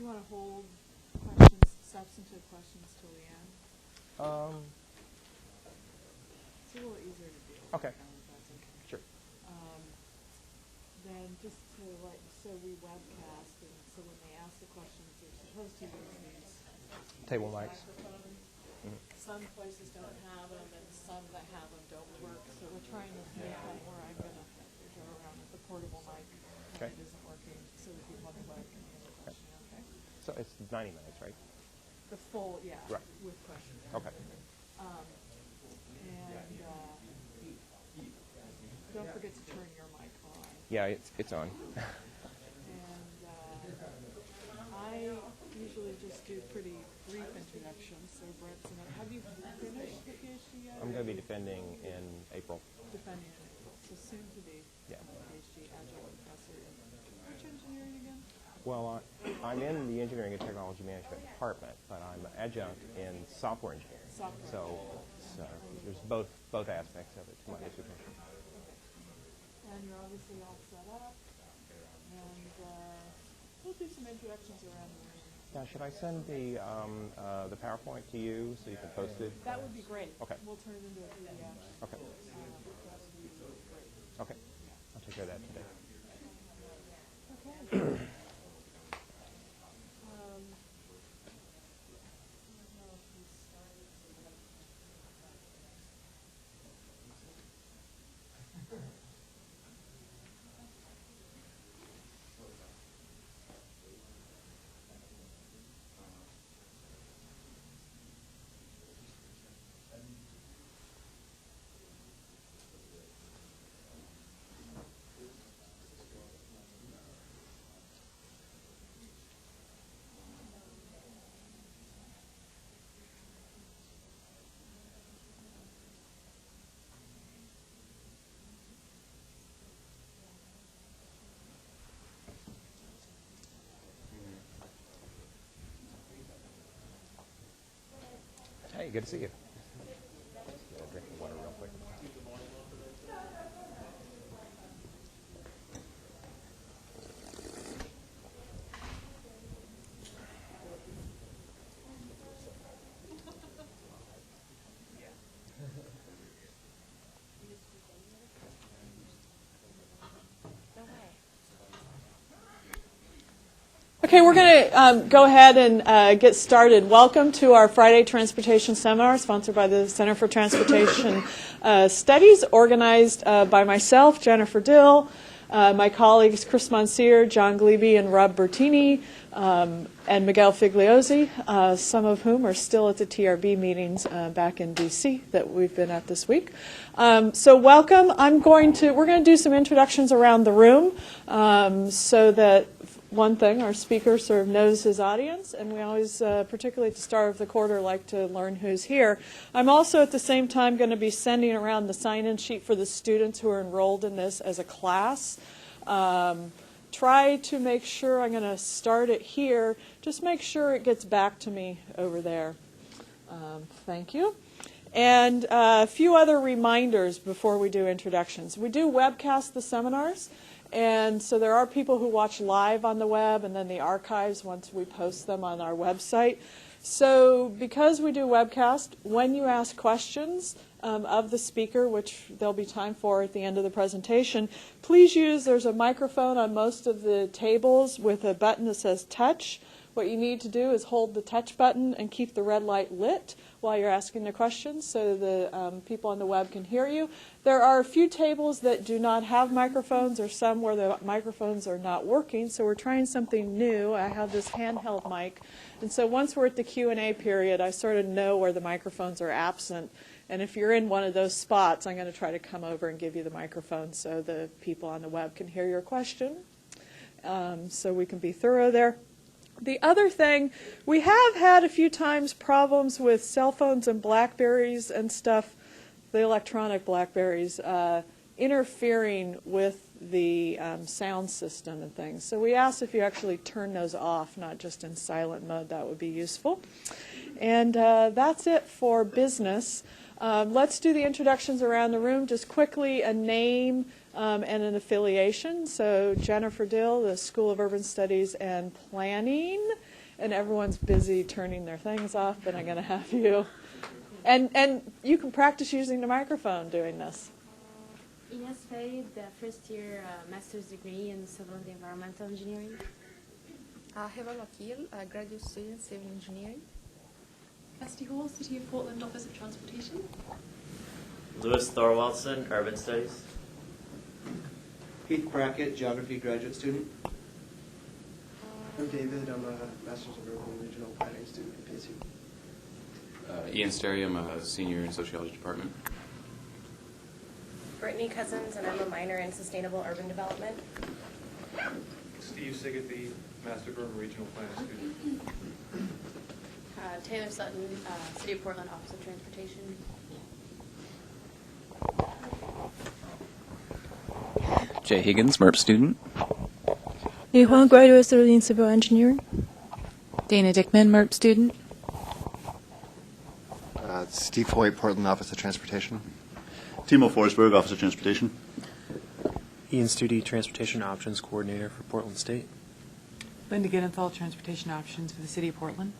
you want to hold questions, substantive questions till the end? It's a little easier to deal with. Okay. If that's okay. Sure. Then just to so we webcast, and so when they ask the questions, they're supposed to use these Table mics. microphones. Some places don't have them, and some that have them don't work. So we're trying to make one where I'm going to go around with the portable mic when it isn't working, so that people on the web can hear the question. Okay. So it's 90 minutes, right? The full, yeah, Right. with questions. Okay. Don't forget to turn your mic on. Yeah, it's on. And I usually just do pretty brief introductions. So Brent's have you finished the PhD yet? I'm going to be defending in April. Defending in April. So soon to be PhD Adjunct professor in which engineering again? Well, I'm in the Engineering and Technology Management department, but I'm an adjunct in software engineering. So there's both aspects of it to my dissertation. And you're obviously all set up. And we'll do some introductions around the room. Now, should I send the PowerPoint to you so you can post it? That would be great. Okay. We'll turn it into a PDF. Okay. That would be great. Okay. I'll take care of that today. Okay. Hey, good to see you. I'll drink the water real quick. Okay, we're going to go ahead and get started. Welcome to our Friday Transportation Seminar, sponsored by the Center for Transportation Studies, organized by myself, Jennifer Dill, my colleagues Chris Monsier, John Glebe, and Rob Bertini, and Miguel Figliozzi, some of whom are still at the TRB meetings back in D.C. that we've been at this week. So welcome. We're going to do some introductions around the room so that one thing, our speaker sort of knows his audience, and we always, particularly at the start of the quarter, like to learn who's here. I'm also at the same time going to be sending around the sign-in sheet for the students who are enrolled in this as a class. Try to make sure, I'm going to start it here, just make sure it gets back to me over there. Thank you. And a few other reminders before we do introductions. We do webcast the seminars. And so there are people who watch live on the web and then the archives once we post them on our website. So because we do webcast, when you ask questions of the speaker, which there'll be time for at the end of the presentation, please there's a microphone on most of the tables with a button that says touch. What you need to do is hold the touch button and keep the red light lit while you're asking the questions so the people on the web can hear you. There are a few tables that do not have microphones or some where the microphones are not working, so we're trying something new. I have this handheld mic, and so once we're at the Q&A period, I sort of know where the microphones are absent. And if you're in one of those spots, I'm going to try to come over and give you the microphone so the people on the web can hear your question. So we can be thorough there. The other thing, we have had a few times problems with cell phones and BlackBerries and stuff, the electronic BlackBerries, interfering with the sound system and things. So we ask if you actually turn those off, not just in silent mode. That would be useful. And that's it for business. Let's do the introductions around the room. Just quickly, a name and an affiliation. So Jennifer Dill, the School of Urban Studies and Planning. and everyone's busy turning their things off, but I'm going to have you. And you can practice using the microphone doing this. Ines Faye, the first year master's degree in civil and environmental engineering. Heval Wakil, a graduate student in civil engineering. Esty Hall, City of Portland Office of Transportation. Lewis Thorwaldson, Urban Studies. Keith Brackett, geography graduate student. I'm David. I'm a Master's of Urban and Regional Planning student at PSU. Ian Sterry, I'm a senior in Sociology Department. Brittany Cousins, and I'm a minor in Sustainable Urban Development. Steve Sigathy, Master of Urban Regional Planning student. Taylor Sutton, City of Portland Office of Transportation. Jay Higgins, MERP student. Lee Huang, graduate student in civil engineering. Dana Dickman, MERP student. Steve Hoyt, Portland Office of Transportation. Timo Forsberg, Office of Transportation. Ian Studi, Transportation Options Coordinator for Portland State. Linda Ginnenthal, Transportation Options for the City of Portland.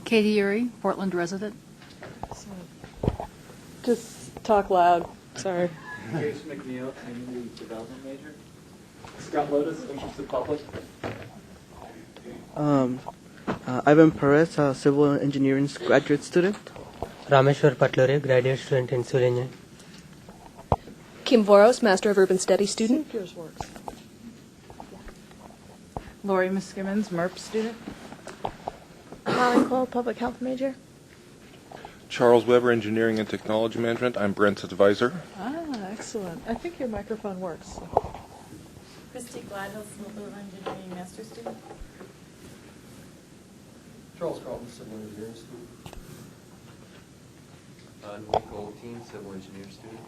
Katie Urey, Portland resident. Just talk loud. Sorry. Grace McNeil, Community Development major. Scott Lotus, Interested Public. Ivan Perez, a civil engineering graduate student. Rameshwar Patlore, graduate student in civil engineering. Kim Voros, Master of Urban Studies student. Yours works. Lori Miskimmons, MERP student. Molly Cole, Public Health major. Charles Weber, Engineering and Technology Management. I'm Brent's advisor. Excellent. I think your microphone works. So. Christy Gladhill, Civil Engineering Master student. Charles Carlton, Civil Engineering student. Nick Goldstein, Civil Engineer student.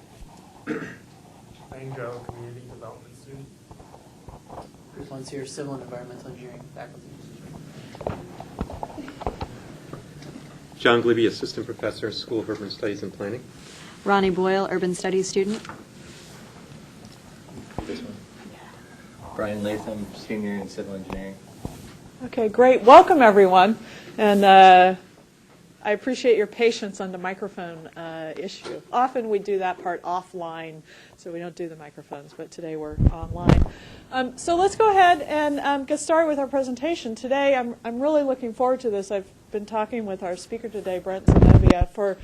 Lane Joe, Community Development student. Chris Lancier, Civil and Environmental Engineering faculty. John Glibby, Assistant Professor, School of Urban Studies and Planning. Ronnie Boyle, Urban Studies student. This one. Brian Latham, Senior in Civil Engineering. Okay, great. Welcome, everyone. And I appreciate your patience on the microphone issue. Often we do that part offline, so we don't do the microphones, but today we're online. So let's go ahead and get started with our presentation. Today, I'm really looking forward to this. I've been talking with our speaker today, Brent, Zenobia, for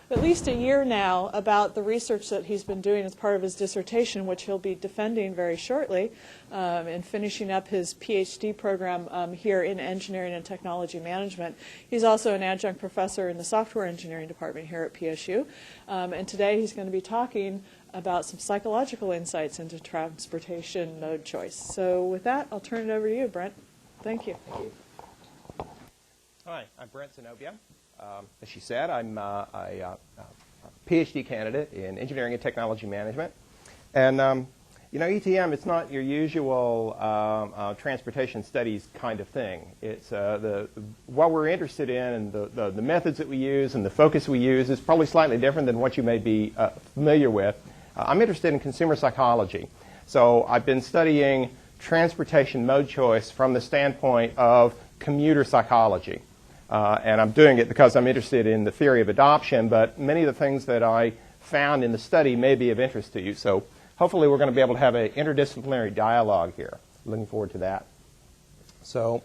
at least a year now about the research that he's been doing as part of his dissertation, which he'll be defending very shortly, and finishing up his PhD program here in Engineering and Technology Management. He's also an adjunct professor in the Software Engineering Department here at PSU, and today he's going to be talking about some psychological insights into transportation mode choice. So with that, I'll turn it over to you, Brent. Thank you. Thank you. Hi, I'm Brent Zenobia. As she said, I'm a PhD candidate in Engineering and Technology Management. And, you know, ETM, it's not your usual transportation studies kind of thing. It's what we're interested in and the methods that we use and the focus we use is probably slightly different than what you may be familiar with. I'm interested in consumer psychology. So I've been studying transportation mode choice from the standpoint of commuter psychology. And I'm doing it because I'm interested in the theory of adoption, but many of the things that I found in the study may be of interest to you. So hopefully we're going to be able to have an interdisciplinary dialogue here. Looking forward to that. So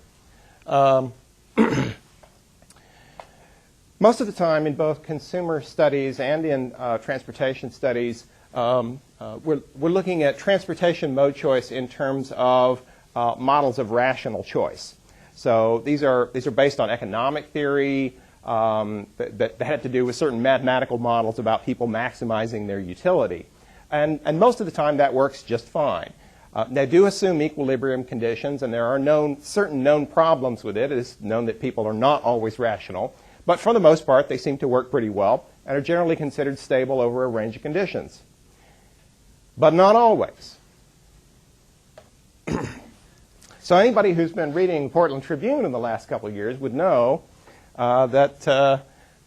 most of the time in both consumer studies and in transportation studies, we're looking at transportation mode choice in terms of models of rational choice. So these are based on economic theory that had to do with certain mathematical models about people maximizing their utility. And most of the time that works just fine. They do assume equilibrium conditions, and there are certain known problems with it. It is known that people are not always rational. But for the most part, they seem to work pretty well and are generally considered stable over a range of conditions. But not always. So anybody who's been reading Portland Tribune in the last couple of years would know that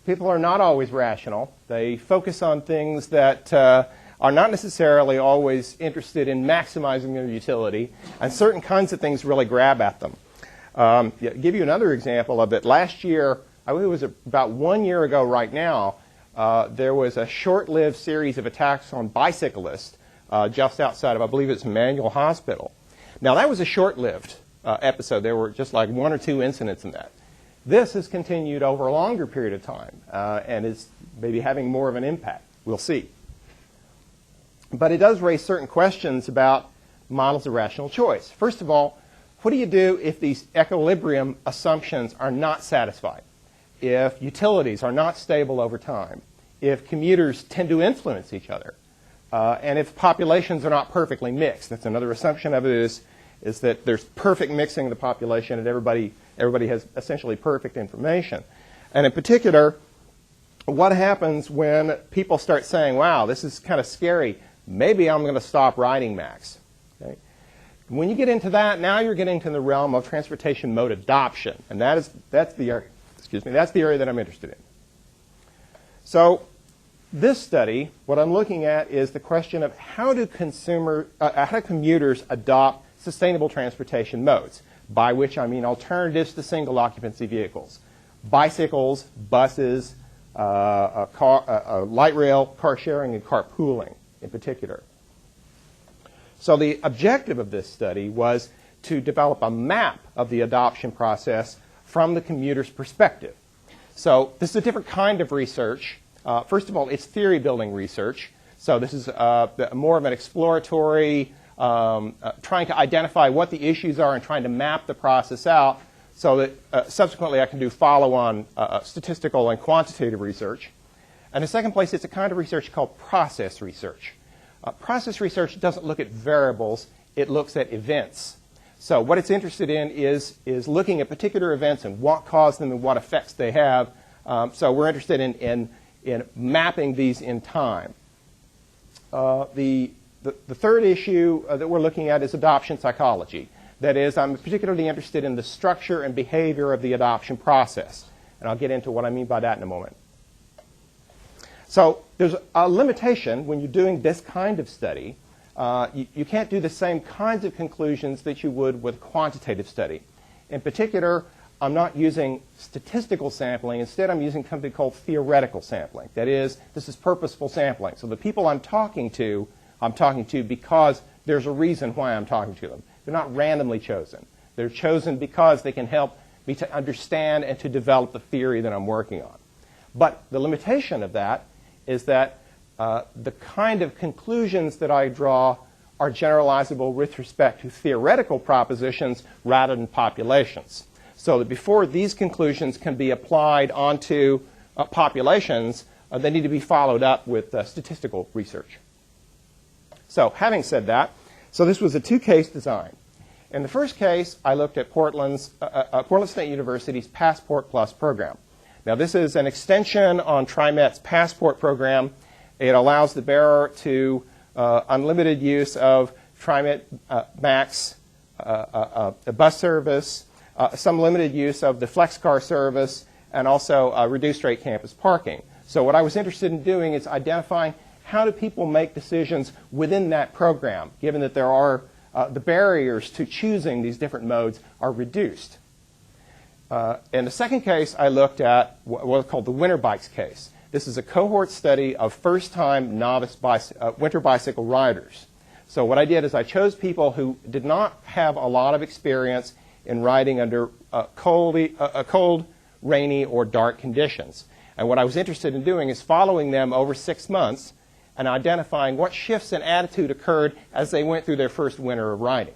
people are not always rational. They focus on things that are not necessarily always interested in maximizing their utility, and certain kinds of things really grab at them. Give you another example of it. Last year, I believe it was about 1 year ago right now, there was a short-lived series of attacks on bicyclists just outside of, I believe it's Emmanuel Hospital. Now, that was a short-lived episode. There were just like 1 or 2 incidents in that. This has continued over a longer period of time and is maybe having more of an impact. We'll see. But it does raise certain questions about models of rational choice. First of all, what do you do if these equilibrium assumptions are not satisfied? If utilities are not stable over time? If commuters tend to influence each other? And if populations are not perfectly mixed? That's another assumption of it is that there's perfect mixing of the population and everybody has essentially perfect information. And in particular, what happens when people start saying, wow, this is kind of scary. Maybe I'm going to stop riding max. Okay? When you get into that, now you're getting into the realm of transportation mode adoption. And that's the area that I'm interested in. So this study, what I'm looking at is the question of how do commuters adopt sustainable transportation modes, by which I mean alternatives to single occupancy vehicles, bicycles, buses, light rail, car sharing, and carpooling in particular. So the objective of this study was to develop a map of the adoption process from the commuter's perspective. So this is a different kind of research. First of all, it's theory-building research. So this is more of an exploratory, trying to identify what the issues are and trying to map the process out so that subsequently I can do follow-on statistical and quantitative research. And in second place, it's a kind of research called process research. Process research doesn't look at variables, it looks at events. So what it's interested in is looking at particular events and what caused them and what effects they have. So we're interested in mapping these in time. The third issue that we're looking at is adoption psychology. That is, I'm particularly interested in the structure and behavior of the adoption process. And I'll get into what I mean by that in a moment. So there's a limitation when you're doing this kind of study. You can't do the same kinds of conclusions that you would with quantitative study. In particular, I'm not using statistical sampling. Instead, I'm using something called theoretical sampling. That is, this is purposeful sampling. So the people I'm talking to because there's a reason why I'm talking to them. They're not randomly chosen. They're chosen because they can help me to understand and to develop the theory that I'm working on. But the limitation of that is that the kind of conclusions that I draw are generalizable with respect to theoretical propositions rather than populations. So that before these conclusions can be applied onto populations, they need to be followed up with statistical research. So having said that, so this was a 2-case design. In the first case, I looked at Portland State University's Passport Plus program. Now, this is an extension on TriMet's Passport program. It allows the bearer to unlimited use of TriMet Max, a bus service, some limited use of the FlexCar service, and also reduced rate campus parking. So what I was interested in doing is identifying how do people make decisions within that program, given that there are the barriers to choosing these different modes are reduced. In the second case, I looked at what's called the winter bikes case. This is a cohort study of first-time novice winter bicycle riders. So what I did is I chose people who did not have a lot of experience in riding under cold, rainy, or dark conditions. And what I was interested in doing is following them over 6 months and identifying what shifts in attitude occurred as they went through their first winter of riding.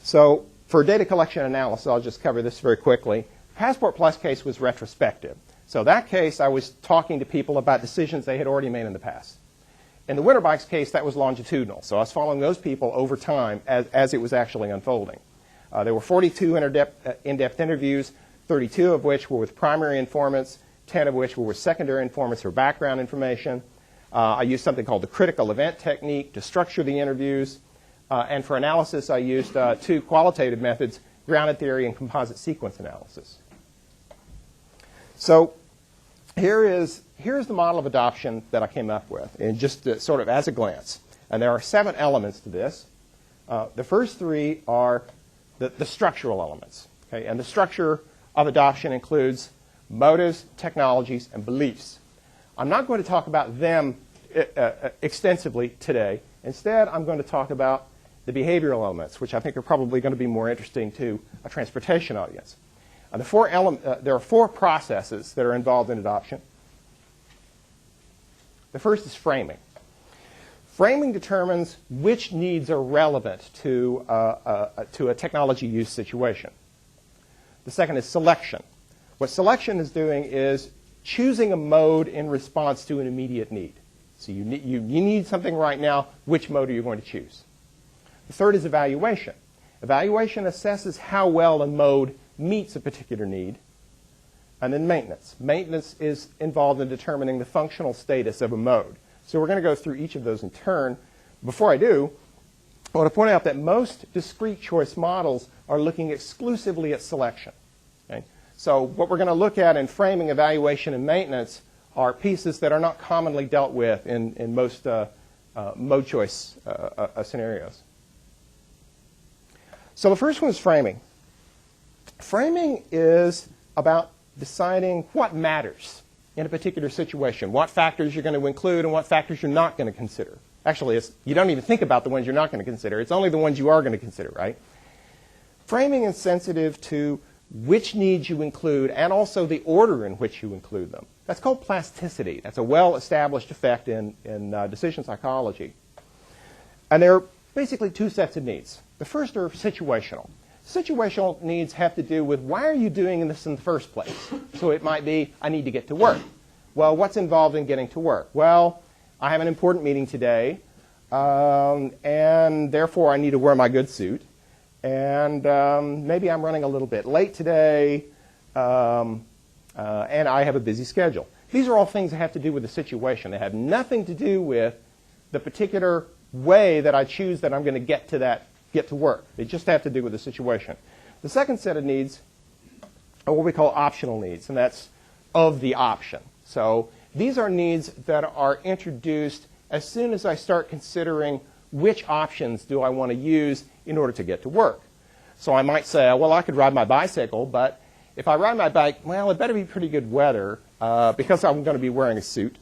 So for data collection analysis, I'll just cover this very quickly. Passport Plus case was retrospective. So that case, I was talking to people about decisions they had already made in the past. In the winter bikes case, that was longitudinal. So I was following those people over time as it was actually unfolding. There were 42 in-depth interviews, 32 of which were with primary informants, 10 of which were with secondary informants or background information. I used something called the critical event technique to structure the interviews. And for analysis, I used 2 qualitative methods, grounded theory and composite sequence analysis. So here's the model of adoption that I came up with, and just sort of as a glance. And there are 7 elements to this. The first three are the structural elements. Okay? And the structure of adoption includes motives, technologies, and beliefs. I'm not going to talk about them extensively today. Instead, I'm going to talk about the behavioral elements, which I think are probably going to be more interesting to a transportation audience. There are four processes that are involved in adoption. The first is framing. Framing determines which needs are relevant to a technology use situation. The second is selection. What selection is doing is choosing a mode in response to an immediate need. So you need something right now. Which mode are you going to choose? The third is evaluation. Evaluation assesses how well a mode meets a particular need. And then maintenance. Maintenance is involved in determining the functional status of a mode. So we're going to go through each of those in turn. Before I do, I want to point out that most discrete choice models are looking exclusively at selection. Okay? So what we're going to look at in framing, evaluation, and maintenance are pieces that are not commonly dealt with in most mode choice scenarios. So the first one is framing. Framing is about deciding what matters in a particular situation, what factors you're going to include and what factors you're not going to consider. Actually, you don't even think about the ones you're not going to consider. It's only the ones you are going to consider, right? Framing is sensitive to which needs you include and also the order in which you include them. That's called plasticity. That's a well-established effect in decision psychology. And there are basically two sets of needs. The first are situational. Situational needs have to do with why are you doing this in the first place? So it might be, I need to get to work. Well, what's involved in getting to work? Well, I have an important meeting today, and therefore I need to wear my good suit. And maybe I'm running a little bit late today, and I have a busy schedule. These are all things that have to do with the situation. They have nothing to do with the particular way that I choose that I'm going to get to work. They just have to do with the situation. The second set of needs are what we call optional needs, and that's of the option. So these are needs that are introduced as soon as I start considering which options do I want to use in order to get to work. So I might say, well, I could ride my bicycle, but if I ride my bike, well, it better be pretty good weather because I'm going to be wearing a suit.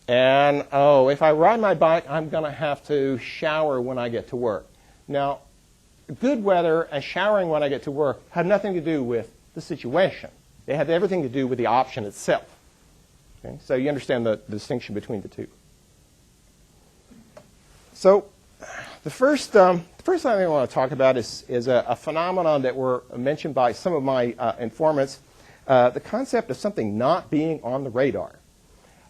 And, if I ride my bike, I'm going to have to shower when I get to work. Now, good weather and showering when I get to work have nothing to do with the situation. They have everything to do with the option itself. Okay? So you understand the distinction between the two. So the first thing I want to talk about is a phenomenon that were mentioned by some of my informants, the concept of something not being on the radar.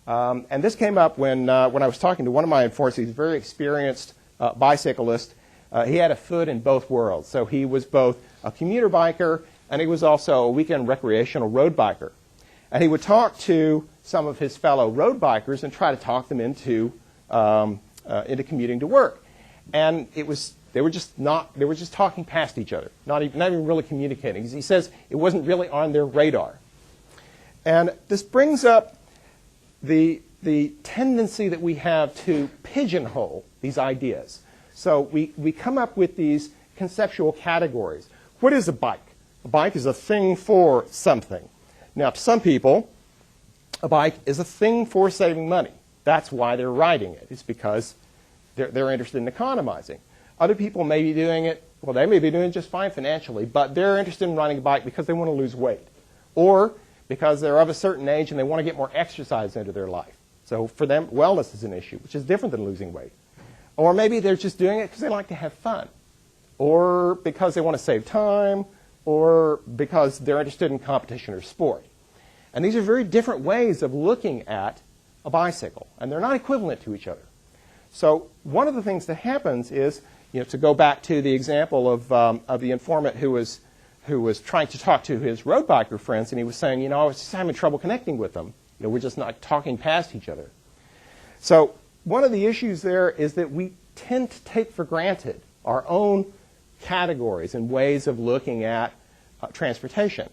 And this came up when I was talking to one of my informants. He's a very experienced bicyclist. He had a foot in both worlds. So he was both a commuter biker and he was also a weekend recreational road biker. And he would talk to some of his fellow road bikers and try to talk them into commuting to work. And they were just talking past each other, not even really communicating. He says it wasn't really on their radar. And this brings up the tendency that we have to pigeonhole these ideas. So we come up with these conceptual categories. What is a bike? A bike is a thing for something. Now, to some people, a bike is a thing for saving money. That's why they're riding it. It's because they're interested in economizing. Other people may be doing it, well, they may be doing it just fine financially, but they're interested in riding a bike because they want to lose weight. Or because they're of a certain age and they want to get more exercise into their life. So for them, wellness is an issue, which is different than losing weight. Or maybe they're just doing it because they like to have fun. Or because they want to save time. Or because they're interested in competition or sport. And these are very different ways of looking at a bicycle. And they're not equivalent to each other. So one of the things that happens is, to go back to the example of the informant who was trying to talk to his road biker friends, and he was saying, I was just having trouble connecting with them. We're just not talking past each other. So one of the issues there is that we tend to take for granted our own categories and ways of looking at transportation.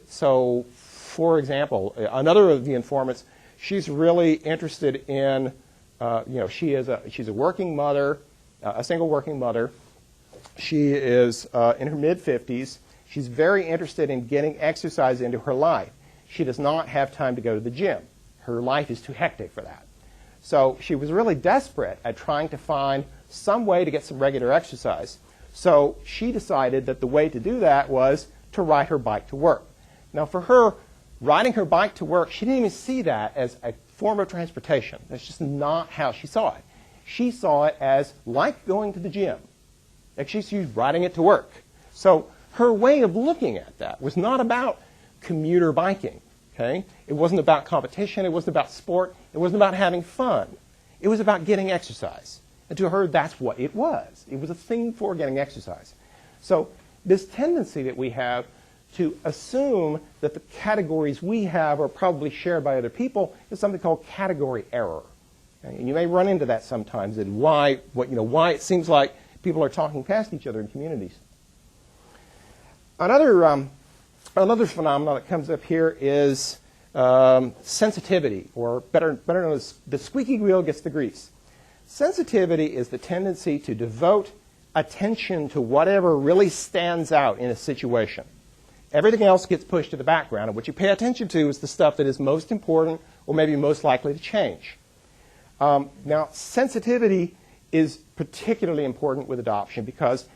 So, for example, another of the informants, she's really interested in, she's a working mother, a single working mother, She is in her mid-50s. She's very interested in getting exercise into her life. She does not have time to go to the gym. Her life is too hectic for that. So she was really desperate at trying to find some way to get some regular exercise. So she decided that the way to do that was to ride her bike to work. Now for her, riding her bike to work, she didn't even see that as a form of transportation. That's just not how she saw it. She saw it as like going to the gym. Like she's riding it to work. So her way of looking at that was not about commuter biking. Okay? It wasn't about competition. It wasn't about sport. It wasn't about having fun. It was about getting exercise. And to her, that's what it was. It was a thing for getting exercise. So this tendency that we have to assume that the categories we have are probably shared by other people is something called category error. Okay? And you may run into that sometimes, and why it seems like people are talking past each other in communities. Another phenomenon that comes up here is sensitivity, or better known as the squeaky wheel gets the grease. Sensitivity is the tendency to devote attention to whatever really stands out in a situation. Everything else gets pushed to the background, and what you pay attention to is the stuff that is most important or maybe most likely to change. Now, sensitivity is particularly important with adoption because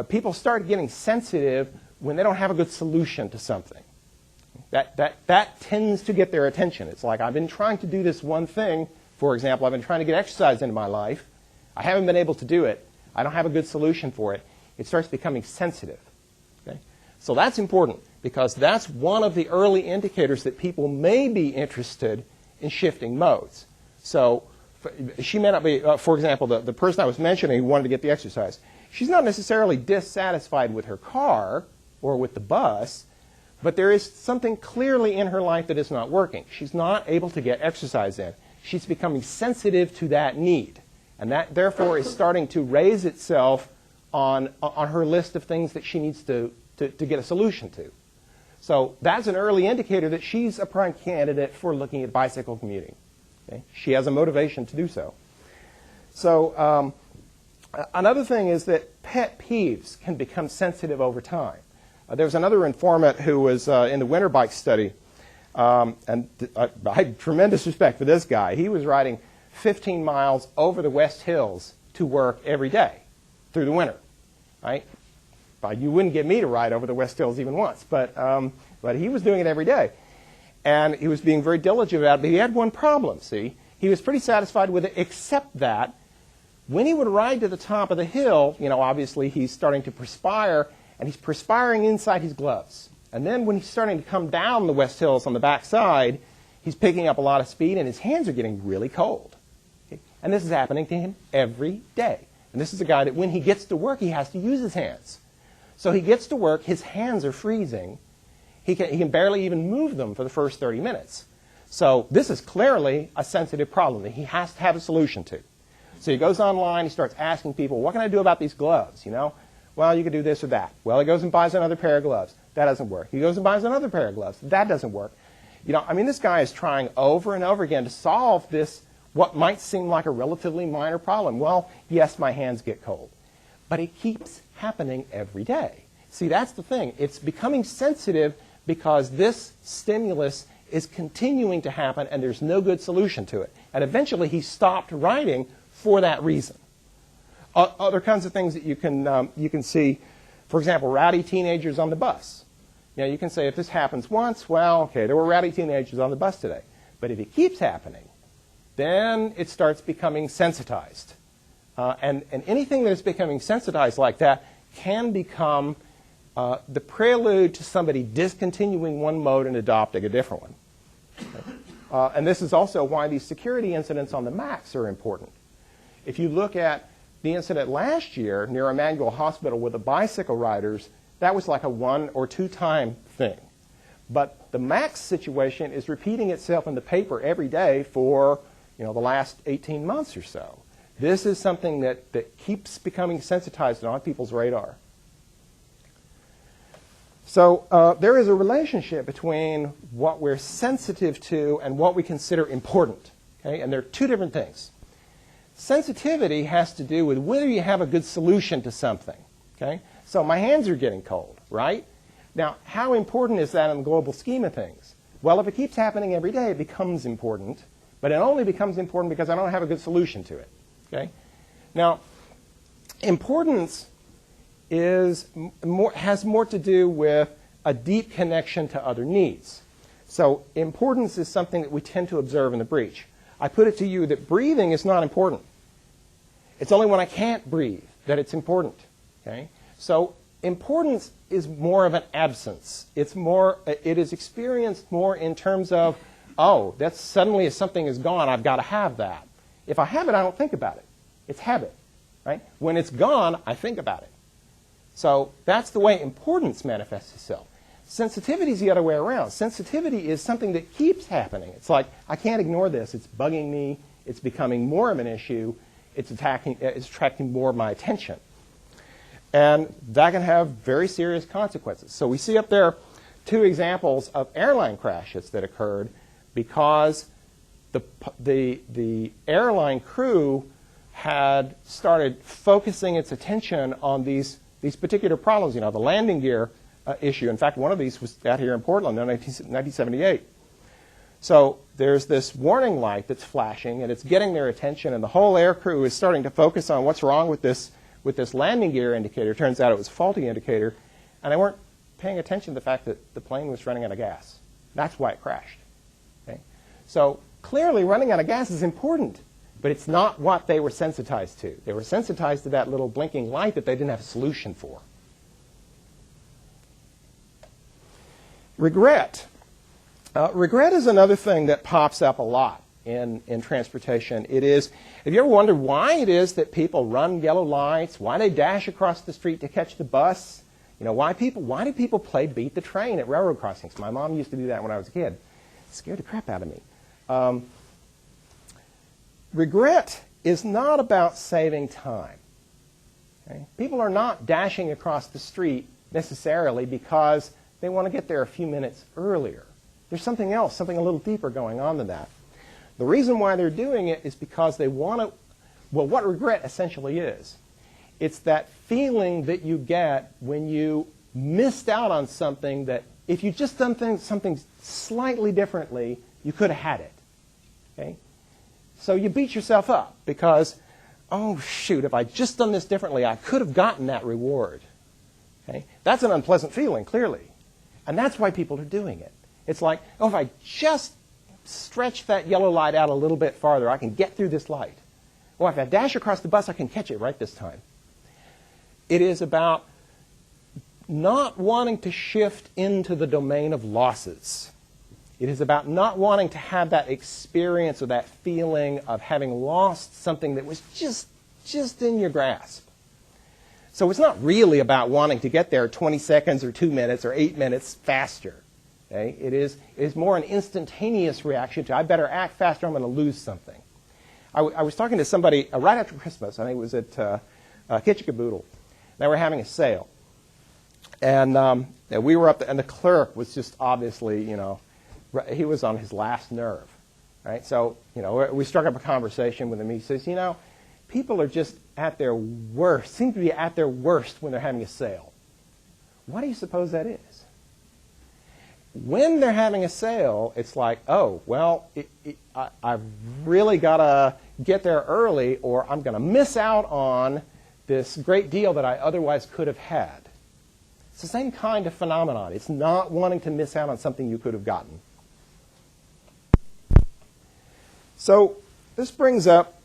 people start getting sensitive when they don't have a good solution to something. That tends to get their attention. It's like, I've been trying to do this one thing. For example, I've been trying to get exercise into my life. I haven't been able to do it. I don't have a good solution for it. It starts becoming sensitive. Okay? So that's important because that's one of the early indicators that people may be interested in shifting modes. So she may not be, for example, the person I was mentioning who wanted to get the exercise, she's not necessarily dissatisfied with her car or with the bus, but there is something clearly in her life that is not working. She's not able to get exercise in. She's becoming sensitive to that need. And that, therefore, is starting to raise itself on her list of things that she needs to get a solution to. So that's an early indicator that she's a prime candidate for looking at bicycle commuting. Okay? She has a motivation to do so. So another thing is that pet peeves can become sensitive over time. There was another informant who was in the winter bike study, and I had tremendous respect for this guy. He was riding 15 miles over the West Hills to work every day through the winter. Right? You wouldn't get me to ride over the West Hills even once, but he was doing it every day. And he was being very diligent about it, but he had one problem, see? He was pretty satisfied with it, except that when he would ride to the top of the hill, obviously he's starting to perspire, and he's perspiring inside his gloves. And then when he's starting to come down the West Hills on the back side, he's picking up a lot of speed, and his hands are getting really cold. Okay? And this is happening to him every day. And this is a guy that when he gets to work, he has to use his hands. So he gets to work, his hands are freezing. He can barely even move them for the first 30 minutes. So this is clearly a sensitive problem that he has to have a solution to. So he goes online, he starts asking people, what can I do about these gloves, Well, you can do this or that. Well, he goes and buys another pair of gloves. That doesn't work. He goes and buys another pair of gloves. That doesn't work. This guy is trying over and over again to solve this, what might seem like a relatively minor problem. Well, yes, my hands get cold. But it keeps happening every day. See, that's the thing. It's becoming sensitive because this stimulus is continuing to happen and there's no good solution to it. And eventually he stopped riding for that reason. Other kinds of things that you can see, for example, rowdy teenagers on the bus. You can say if this happens once, well, okay, there were rowdy teenagers on the bus today. But if it keeps happening, then it starts becoming sensitized. And anything that is becoming sensitized like that can become the prelude to somebody discontinuing one mode and adopting a different one. Okay? And this is also why these security incidents on the Macs are important. If you look at the incident last year near Emmanuel Hospital with the bicycle riders, that was like a 1 or 2 time thing. But the Max situation is repeating itself in the paper every day for the last 18 months or so. This is something that keeps becoming sensitized on people's radar. So there is a relationship between what we're sensitive to and what we consider important. Okay? And there are 2 different things. Sensitivity has to do with whether you have a good solution to something. Okay? So my hands are getting cold, right? Now, how important is that in the global scheme of things? Well, if it keeps happening every day, it becomes important, but it only becomes important because I don't have a good solution to it. Okay? Now, importance has more to do with a deep connection to other needs. So importance is something that we tend to observe in the breach. I put it to you that breathing is not important. It's only when I can't breathe that it's important. Okay? So importance is more of an absence. It is experienced more in terms of, oh, that's suddenly if something is gone, I've got to have that. If I have it, I don't think about it. It's habit. Right? When it's gone, I think about it. So that's the way importance manifests itself. Sensitivity is the other way around. Sensitivity is something that keeps happening. It's like, I can't ignore this. It's bugging me. It's becoming more of an issue. It's attracting more of my attention. And that can have very serious consequences. So we see up there 2 examples of airline crashes that occurred because the airline crew had started focusing its attention on these particular problems. You know, the landing gear issue. In fact, one of these was out here in Portland in 1978. So there's this warning light that's flashing, and it's getting their attention, and the whole air crew is starting to focus on what's wrong with this landing gear indicator. Turns out it was a faulty indicator, and they weren't paying attention to the fact that the plane was running out of gas. That's why it crashed. Okay? So clearly running out of gas is important, but it's not what they were sensitized to. They were sensitized to that little blinking light that they didn't have a solution for. Regret. Regret is another thing that pops up a lot in transportation. It is, have you ever wondered why it is that people run yellow lights, why they dash across the street to catch the bus? You know, why do people play beat the train at railroad crossings? My mom used to do that when I was a kid. It scared the crap out of me. Regret is not about saving time. Okay? People are not dashing across the street necessarily because they want to get there a few minutes earlier. There's something else, something a little deeper going on than that. The reason why they're doing it is because they want to, well, what regret essentially is, it's that feeling that you get when you missed out on something that if you just done something slightly differently, you could have had it. Okay? So you beat yourself up because, oh shoot, if I just done this differently, I could have gotten that reward. Okay? That's an unpleasant feeling, clearly. And that's why people are doing it. It's like, oh, if I just stretch that yellow light out a little bit farther, I can get through this light. Or if I dash across the bus, I can catch it right this time. It is about not wanting to shift into the domain of losses. It is about not wanting to have that experience or that feeling of having lost something that was just in your grasp. So it's not really about wanting to get there 20 seconds or 2 minutes or 8 minutes faster. Okay? It is more an instantaneous reaction to, I better act faster, I'm going to lose something. I was talking to somebody right after Christmas, I think it was at Kitchikaboodle. They were having a sale. And we were up there, and the clerk was just obviously, you know, he was on his last nerve. Right? So, you know, we struck up a conversation with him. He says, you know, people are just at their worst, seem to be at their worst when they're having a sale. Why do you suppose that is? When they're having a sale, it's like, oh, well, I've really got to get there early or I'm going to miss out on this great deal that I otherwise could have had. It's the same kind of phenomenon. It's not wanting to miss out on something you could have gotten. So this brings up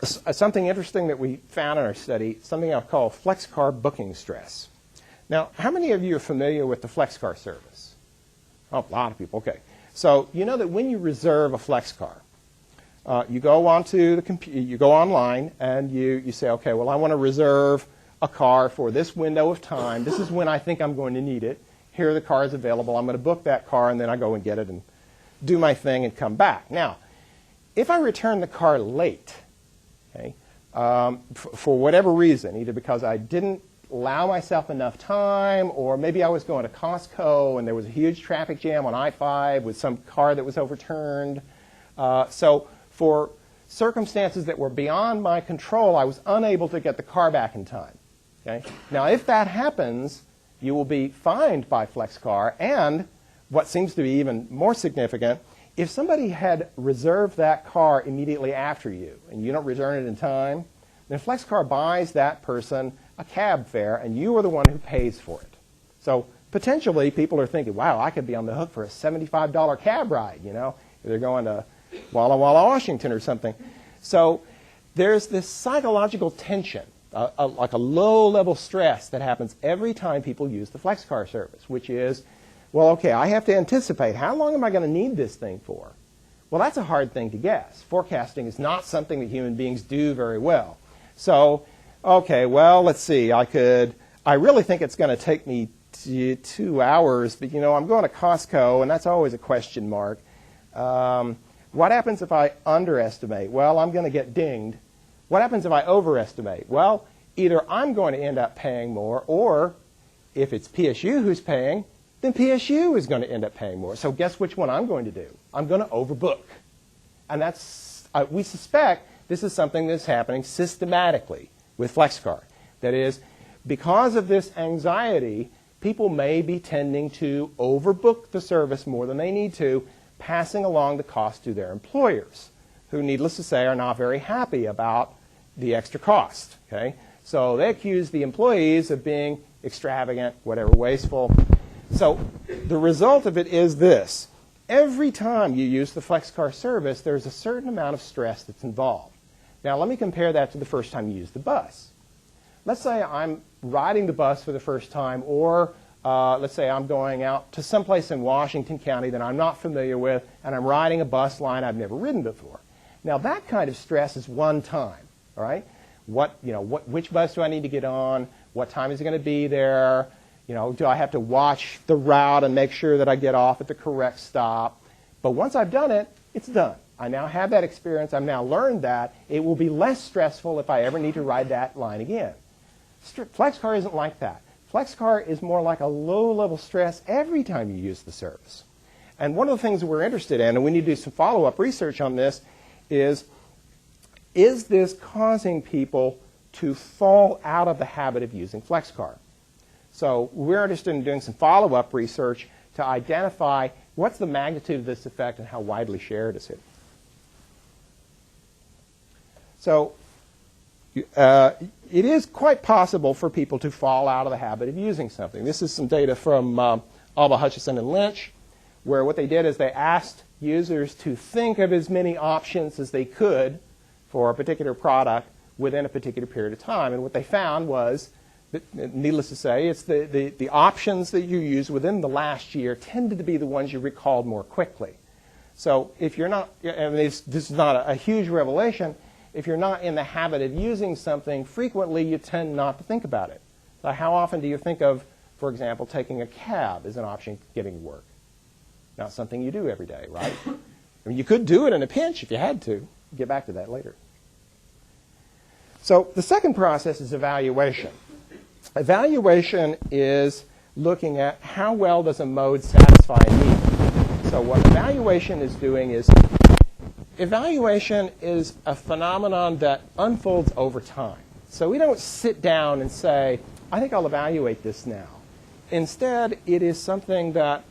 something interesting that we found in our study, something I'll call FlexCar booking stress. Now, how many of you are familiar with the FlexCar service? Oh, a lot of people. Okay. So you know that when you reserve a FlexCar, you go onto the computer, you go online, and you say, okay, well, I want to reserve a car for this window of time. This is when I think I'm going to need it. Here are the cars available. I'm going to book that car, and then I go and get it and do my thing and come back. Now, if I return the car late, okay, for whatever reason, either because I didn't allow myself enough time, or maybe I was going to Costco and there was a huge traffic jam on I-5 with some car that was overturned. So for circumstances that were beyond my control, I was unable to get the car back in time. Okay? Now, if that happens, you will be fined by FlexCar, and what seems to be even more significant, if somebody had reserved that car immediately after you and you don't return it in time, then FlexCar buys that person a cab fare and you are the one who pays for it. So potentially people are thinking, wow, I could be on the hook for a $75 cab ride, you know, if they're going to Walla Walla, Washington or something. So there's this psychological tension, like a low-level stress that happens every time people use the FlexCar service, which is, well, okay, I have to anticipate, how long am I going to need this thing for? Well, that's a hard thing to guess. Forecasting is not something that human beings do very well. So, okay, well, let's see. I really think it's going to take me 2 hours, but, you know, I'm going to Costco, and that's always a question mark. What happens if I underestimate? Well, I'm going to get dinged. What happens if I overestimate? Well, either I'm going to end up paying more, or if it's PSU who's paying, then PSU is going to end up paying more. So guess which one I'm going to do? I'm going to overbook. And that's, we suspect this is something that's happening systematically with FlexCar. That is, because of this anxiety, people may be tending to overbook the service more than they need to, passing along the cost to their employers, who, needless to say, are not very happy about the extra cost. Okay? So they accuse the employees of being extravagant, whatever, wasteful. So the result of it is this. Every time you use the FlexCar service, there's a certain amount of stress that's involved. Now, let me compare that to the first time you use the bus. Let's say I'm riding the bus for the first time, or let's say I'm going out to someplace in Washington County that I'm not familiar with, and I'm riding a bus line I've never ridden before. Now, that kind of stress is one time, all right? Which bus do I need to get on? What time is it going to be there? You know, do I have to watch the route and make sure that I get off at the correct stop? But once I've done it, it's done. I now have that experience. I've now learned that. It will be less stressful if I ever need to ride that line again. FlexCar isn't like that. FlexCar is more like a low-level stress every time you use the service. And one of the things that we're interested in, and we need to do some follow-up research on this, is this causing people to fall out of the habit of using FlexCar? So we're interested in doing some follow-up research to identify what's the magnitude of this effect and how widely shared is it. So it is quite possible for people to fall out of the habit of using something. This is some data from Alba, Hutchison, and Lynch, where what they did is they asked users to think of as many options as they could for a particular product within a particular period of time. And what they found was, needless to say, it's the options that you use within the last year tended to be the ones you recalled more quickly. So if you're not, and this is not a huge revelation, if you're not in the habit of using something frequently, you tend not to think about it. So how often do you think of, for example, taking a cab as an option getting to work? Not something you do every day, right? I mean, you could do it in a pinch if you had to. Get back to that later. So the second process is evaluation. Evaluation is looking at how well does a mode satisfy a need. So what evaluation is doing is, evaluation is a phenomenon that unfolds over time. So we don't sit down and say, I think I'll evaluate this now. Instead, it is something that,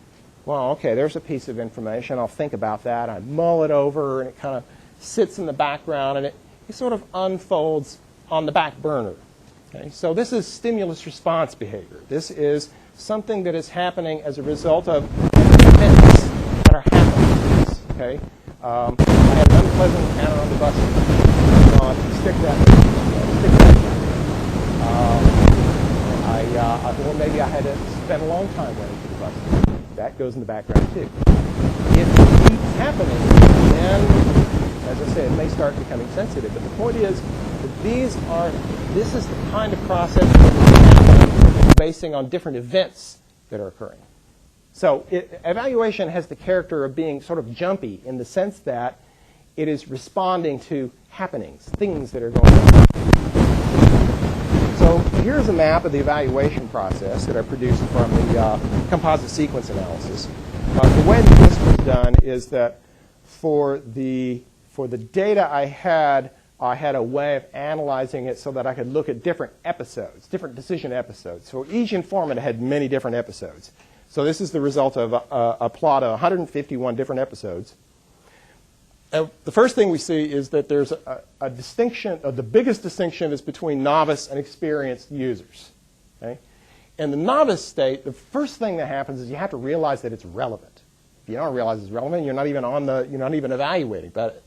well, okay, there's a piece of information. I'll think about that. I mull it over, and it kind of sits in the background, and it sort of unfolds on the back burner. Okay? So this is stimulus response behavior. This is something that is happening as a result of events that are happening to us. Okay? I had an unpleasant encounter on the bus. Stick that. Or maybe I had to spend a long time waiting for the bus. That goes in the background too. If it keeps happening, then, as I said, it may start becoming sensitive. But the point is that this is the kind of process that is happening basing on different events that are occurring. So evaluation has the character of being sort of jumpy in the sense that it is responding to happenings, things that are going on. So here's a map of the evaluation process that I produced from the composite sequence analysis. The way that this was done is that for the data I had I had a way of analyzing it so that I could look at different episodes, different decision episodes. So each informant had many different episodes. So this is the result of a plot of 151 different episodes. And the first thing we see is that there's a distinction, the biggest distinction is between novice and experienced users. Okay? In the novice state, the first thing that happens is you have to realize that it's relevant. If you don't realize it's relevant, you're not even evaluating. But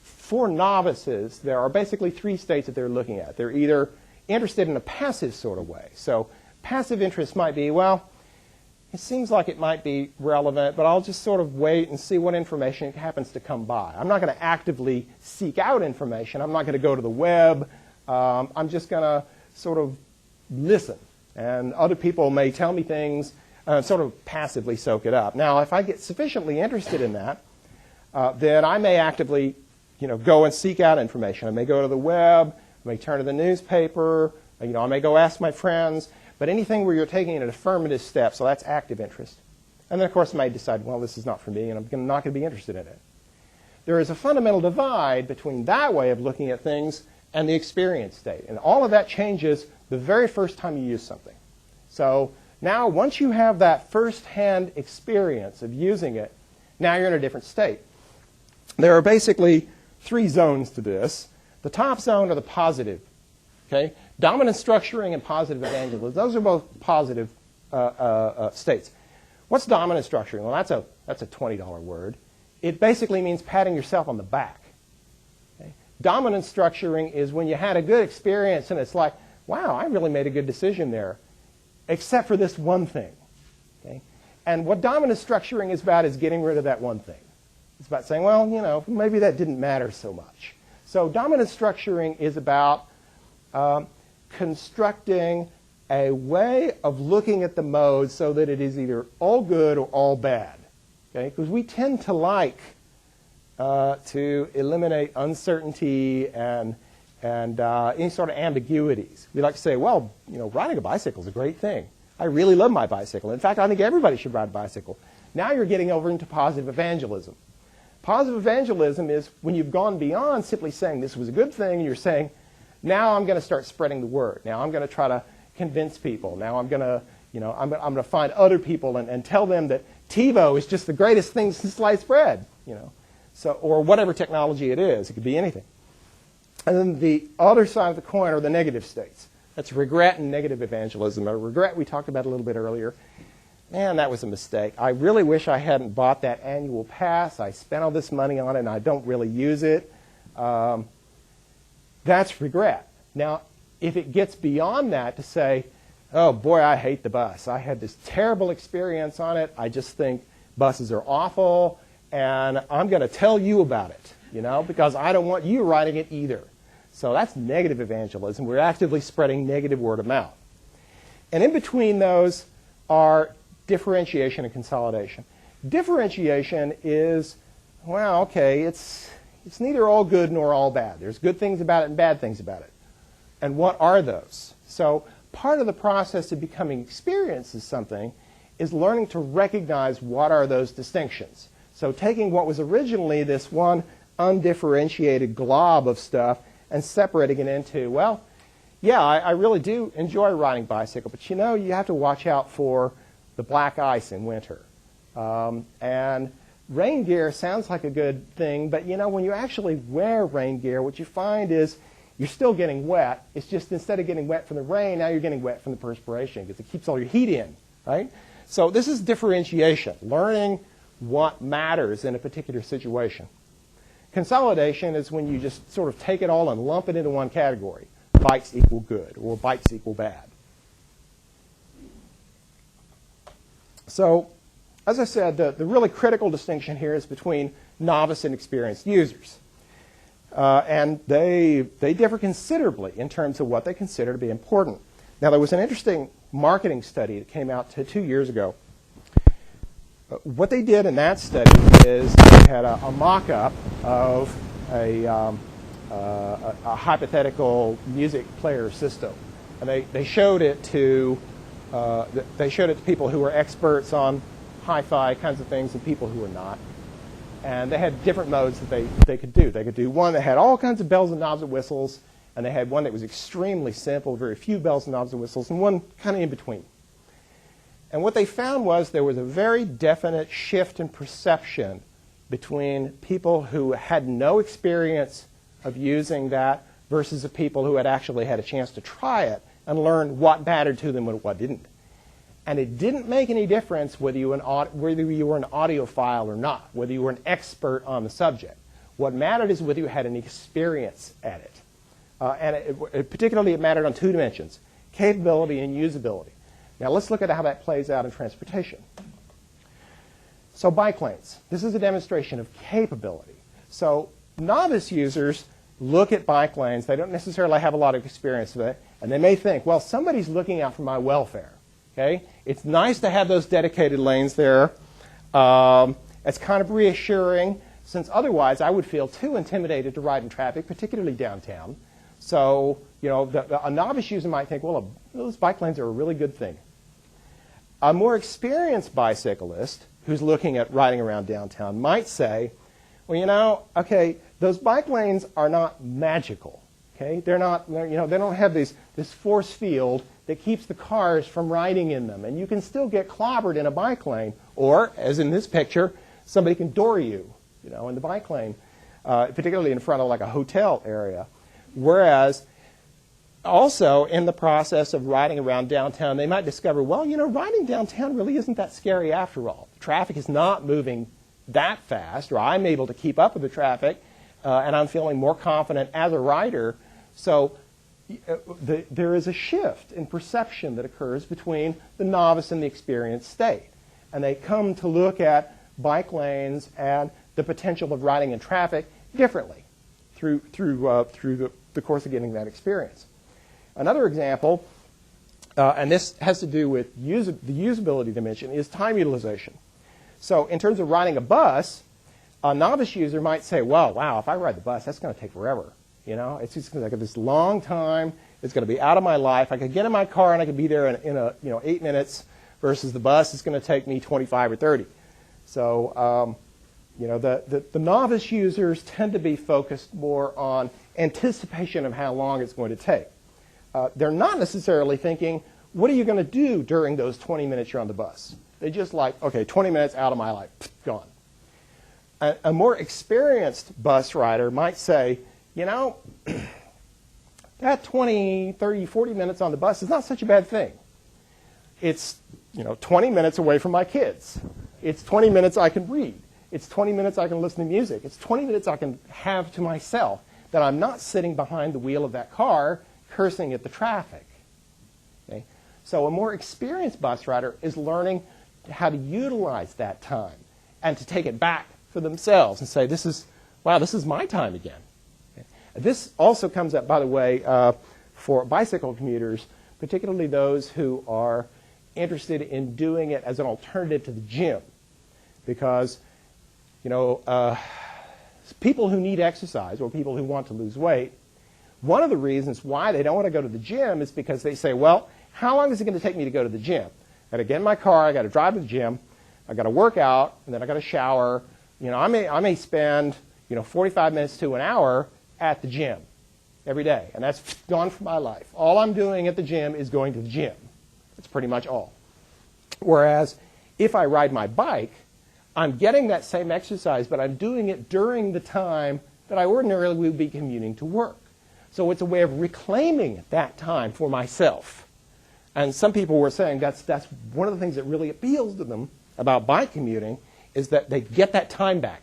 for novices, there are basically three states that they're looking at. They're either interested in a passive sort of way. So passive interest might be, well, it seems like it might be relevant, but I'll just sort of wait and see what information happens to come by. I'm not going to actively seek out information. I'm not going to go to the web. I'm just going to sort of listen. And other people may tell me things, sort of passively soak it up. Now, if I get sufficiently interested in that, then I may actively go and seek out information. I may go to the web. I may turn to the newspaper. I may go ask my friends. But anything where you're taking an affirmative step, so that's active interest. And then, of course, I may decide, well, this is not for me, and I'm not going to be interested in it. There is a fundamental divide between that way of looking at things and the experience state. And all of that changes the very first time you use something. So now, once you have that first-hand experience of using it, now you're in a different state. There are basically three zones to this. The top zone are the positive. Okay? Dominant structuring and positive evangelism. Those are both positive states. What's dominant structuring? Well, that's a $20 word. It basically means patting yourself on the back. Okay? Dominant structuring is when you had a good experience and it's like, wow, I really made a good decision there, except for this one thing. Okay? And what dominant structuring is about is getting rid of that one thing. It's about saying, well, maybe that didn't matter so much. So dominant structuring is about constructing a way of looking at the mode so that it is either all good or all bad. Okay? Because we tend to like to eliminate uncertainty and any sort of ambiguities. We like to say, well, riding a bicycle is a great thing. I really love my bicycle. In fact, I think everybody should ride a bicycle. Now you're getting over into positive evangelism. Positive evangelism is when you've gone beyond simply saying this was a good thing, and you're saying, now I'm going to start spreading the word. Now I'm going to try to convince people. Now I'm going to, I'm going to find other people and tell them that TiVo is just the greatest thing since sliced bread, So, or whatever technology it is. It could be anything. And then the other side of the coin are the negative states. That's regret and negative evangelism. Regret we talked about a little bit earlier. Man, that was a mistake. I really wish I hadn't bought that annual pass. I spent all this money on it and I don't really use it. That's regret. Now, if it gets beyond that to say, oh boy, I hate the bus. I had this terrible experience on it. I just think buses are awful and I'm going to tell you about it, because I don't want you riding it either. So that's negative evangelism. We're actively spreading negative word of mouth. And in between those are differentiation and consolidation. Differentiation is, well, okay, it's neither all good nor all bad. There's good things about it and bad things about it. And what are those? So part of the process of becoming experienced in something is learning to recognize what are those distinctions. So taking what was originally this one undifferentiated glob of stuff and separating it into, well, yeah, I really do enjoy riding bicycle, but you have to watch out for the black ice in winter. And rain gear sounds like a good thing, but when you actually wear rain gear, what you find is you're still getting wet. It's just instead of getting wet from the rain, now you're getting wet from the perspiration because it keeps all your heat in, right? So this is differentiation, learning what matters in a particular situation. Consolidation is when you just sort of take it all and lump it into one category. Bikes equal good, or bikes equal bad. So, as I said, the really critical distinction here is between novice and experienced users. And they differ considerably in terms of what they consider to be important. Now, there was an interesting marketing study that came out 2 years ago. What they did in that study is they had a mock-up of a hypothetical music player system, and they showed it to people who were experts on hi-fi kinds of things and people who were not. And they had different modes that they could do. They could do one that had all kinds of bells and knobs and whistles, and they had one that was extremely simple, very few bells and knobs and whistles, and one kind of in between. And what they found was there was a very definite shift in perception between people who had no experience of using that versus the people who had actually had a chance to try it and learn what mattered to them and what didn't. And it didn't make any difference whether you were an audiophile or not, whether you were an expert on the subject. What mattered is whether you had any experience at it. Particularly it mattered on two dimensions, capability and usability. Now let's look at how that plays out in transportation. So bike lanes. This is a demonstration of capability. So novice users look at bike lanes. They don't necessarily have a lot of experience with it. And they may think, well, somebody's looking out for my welfare. Okay? It's nice to have those dedicated lanes there. It's kind of reassuring, since otherwise I would feel too intimidated to ride in traffic, particularly downtown. So, you know, a novice user might think, well, those bike lanes are a really good thing. A more experienced bicyclist who's looking at riding around downtown might say, well, you know, okay, those bike lanes are not magical. Okay? They don't have this force field that keeps the cars from riding in them. And you can still get clobbered in a bike lane. Or, as in this picture, somebody can door you, in the bike lane, particularly in front of like a hotel area. Whereas, also in the process of riding around downtown, they might discover, well, riding downtown really isn't that scary after all. The traffic is not moving that fast, or I'm able to keep up with the traffic, and I'm feeling more confident as a rider. So there is a shift in perception that occurs between the novice and the experienced state. And they come to look at bike lanes and the potential of riding in traffic differently through the course of getting that experience. Another example, and this has to do with the usability dimension, is time utilization. So in terms of riding a bus, a novice user might say, well, wow, if I ride the bus, that's going to take forever. It's just going to take this long time. It's going to be out of my life. I could get in my car and I could be there in 8 minutes, versus the bus is going to take me 25 or 30. So, the novice users tend to be focused more on anticipation of how long it's going to take. They're not necessarily thinking, what are you going to do during those 20 minutes you're on the bus? They just like, okay, 20 minutes out of my life, gone. A more experienced bus rider might say, that 20, 30, 40 minutes on the bus is not such a bad thing. It's 20 minutes away from my kids. It's 20 minutes I can read. It's 20 minutes I can listen to music. It's 20 minutes I can have to myself, that I'm not sitting behind the wheel of that car cursing at the traffic. Okay? So a more experienced bus rider is learning how to utilize that time and to take it back for themselves and say, this is my time again. Okay? This also comes up, by the way, for bicycle commuters, particularly those who are interested in doing it as an alternative to the gym. Because, people who need exercise or people who want to lose weight, one of the reasons why they don't want to go to the gym is because they say, well, how long is it going to take me to go to the gym? I've got to get in my car, I've got to drive to the gym, I've got to work out, and then I've got to shower. I may spend 45 minutes to an hour at the gym every day, and that's gone from my life. All I'm doing at the gym is going to the gym. That's pretty much all. Whereas if I ride my bike, I'm getting that same exercise, but I'm doing it during the time that I ordinarily would be commuting to work. So it's a way of reclaiming that time for myself. And some people were saying that's one of the things that really appeals to them about bike commuting, is that they get that time back.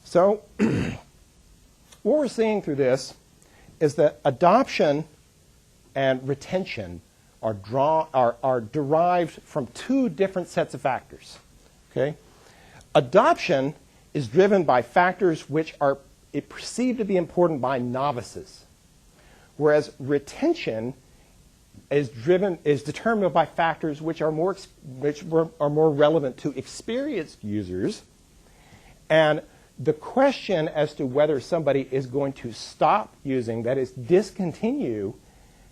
So what we're seeing through this is that adoption and retention are derived from two different sets of factors. Okay? Adoption is driven by factors which are perceived to be important by novices, whereas retention is determined by factors which are more relevant to experienced users. And the question as to whether somebody is going to stop using, that is, discontinue,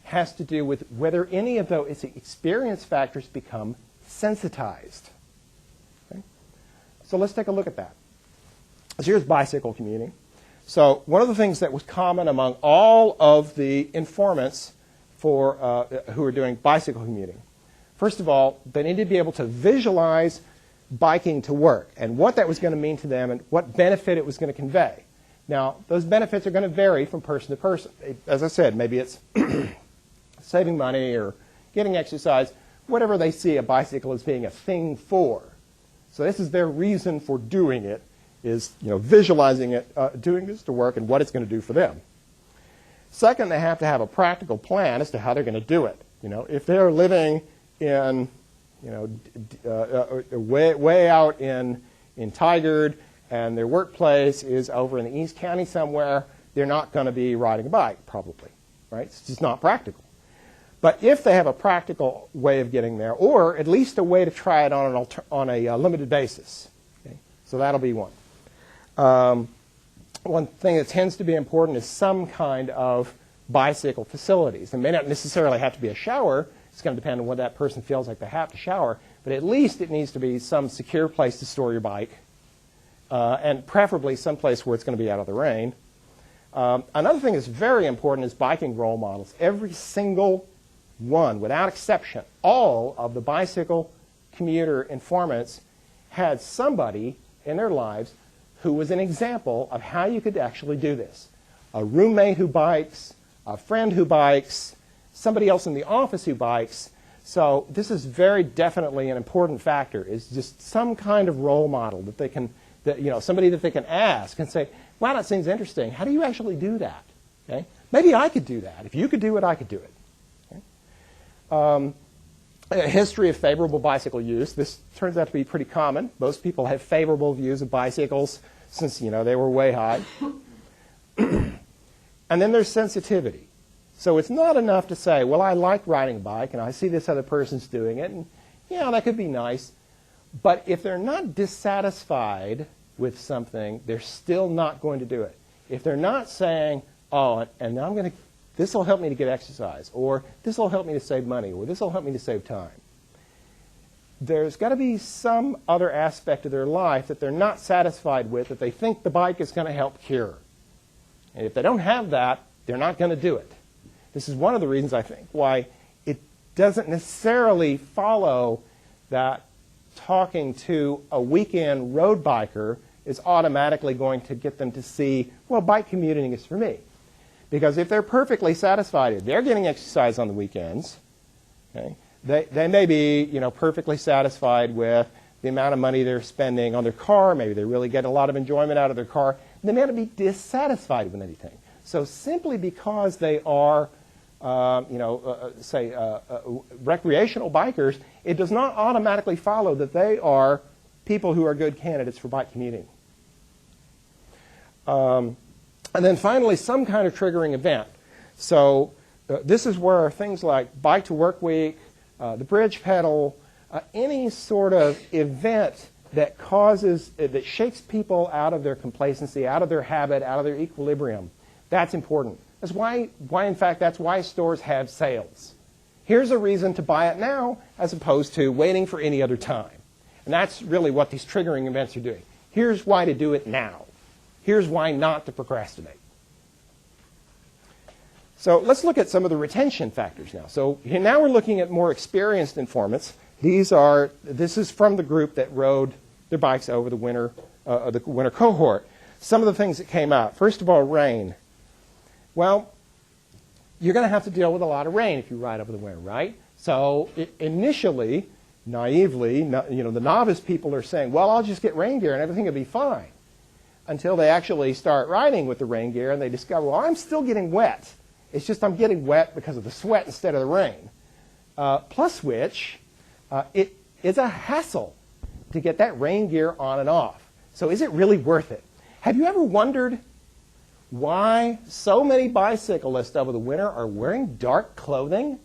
has to do with whether any of those experienced factors become sensitized. Okay? So let's take a look at that. So here's bicycle commuting. So one of the things that was common among all of the informants for who are doing bicycle commuting, first of all, they needed to be able to visualize biking to work and what that was going to mean to them and what benefit it was going to convey. Now, those benefits are going to vary from person to person. As I said, maybe it's saving money or getting exercise, whatever they see a bicycle as being a thing for. So this is their reason for doing it, is visualizing it, doing this to work and what it's going to do for them. Second, they have to have a practical plan as to how they're going to do it. If they're living in way out in Tigard and their workplace is over in the East County somewhere, they're not going to be riding a bike, probably, right? It's just not practical. But if they have a practical way of getting there, or at least a way to try it on a limited basis, okay? So that'll be one. One thing that tends to be important is some kind of bicycle facilities. It may not necessarily have to be a shower. It's going to depend on what that person feels like they have to shower. But at least it needs to be some secure place to store your bike, and preferably someplace where it's going to be out of the rain. Another thing that's very important is biking role models. Every single one, without exception, all of the bicycle commuter informants had somebody in their lives who was an example of how you could actually do this. A roommate who bikes, a friend who bikes, somebody else in the office who bikes. So this is very definitely an important factor, is just some kind of role model that they can, somebody that they can ask and say, wow, that seems interesting. How do you actually do that? Okay? Maybe I could do that. If you could do it, I could do it. Okay? A history of favorable bicycle use. This turns out to be pretty common. Most people have favorable views of bicycles since, they were way high. And then there's sensitivity. So it's not enough to say, well, I like riding a bike, and I see this other person's doing it, and yeah, that could be nice. But if they're not dissatisfied with something, they're still not going to do it. If they're not saying, oh, and now this will help me to get exercise, or this will help me to save money, or this will help me to save time, there's got to be some other aspect of their life that they're not satisfied with, that they think the bike is going to help cure. And if they don't have that, they're not going to do it. This is one of the reasons, I think, why it doesn't necessarily follow that talking to a weekend road biker is automatically going to get them to see, well, bike commuting is for me. Because if they're perfectly satisfied, if they're getting exercise on the weekends, okay, they may be perfectly satisfied with the amount of money they're spending on their car. Maybe they really get a lot of enjoyment out of their car. They may not be dissatisfied with anything. So simply because they are, recreational bikers, it does not automatically follow that they are people who are good candidates for bike commuting. And then finally, some kind of triggering event. So this is where things like Bike to Work Week, the bridge pedal, any sort of event that that shakes people out of their complacency, out of their habit, out of their equilibrium. That's important. That's why in fact, that's why stores have sales. Here's a reason to buy it now as opposed to waiting for any other time. And that's really what these triggering events are doing. Here's why to do it now. Here's why not to procrastinate. So let's look at some of the retention factors now. So now we're looking at more experienced informants. This is from the group that rode their bikes over the winter cohort. Some of the things that came out. First of all, rain. Well, you're going to have to deal with a lot of rain if you ride over the winter, right? So initially, naively, the novice people are saying, well, I'll just get rain gear and everything will be fine. Until they actually start riding with the rain gear and they discover, well, I'm still getting wet. It's just I'm getting wet because of the sweat instead of the rain. Plus which, it is a hassle to get that rain gear on and off. So is it really worth it? Have you ever wondered why so many bicyclists over the winter are wearing dark clothing?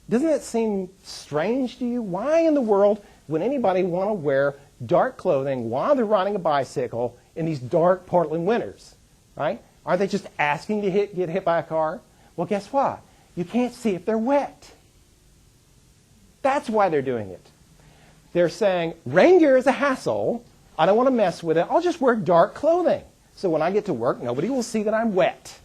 Doesn't that seem strange to you? Why in the world would anybody want to wear dark clothing while they're riding a bicycle in these dark Portland winters, right? Are they just asking to get hit by a car? Well, guess what? You can't see if they're wet. That's why they're doing it. they're saying, rain gear is a hassle. I don't want to mess with it. I'll just wear dark clothing. So when I get to work, nobody will see that I'm wet.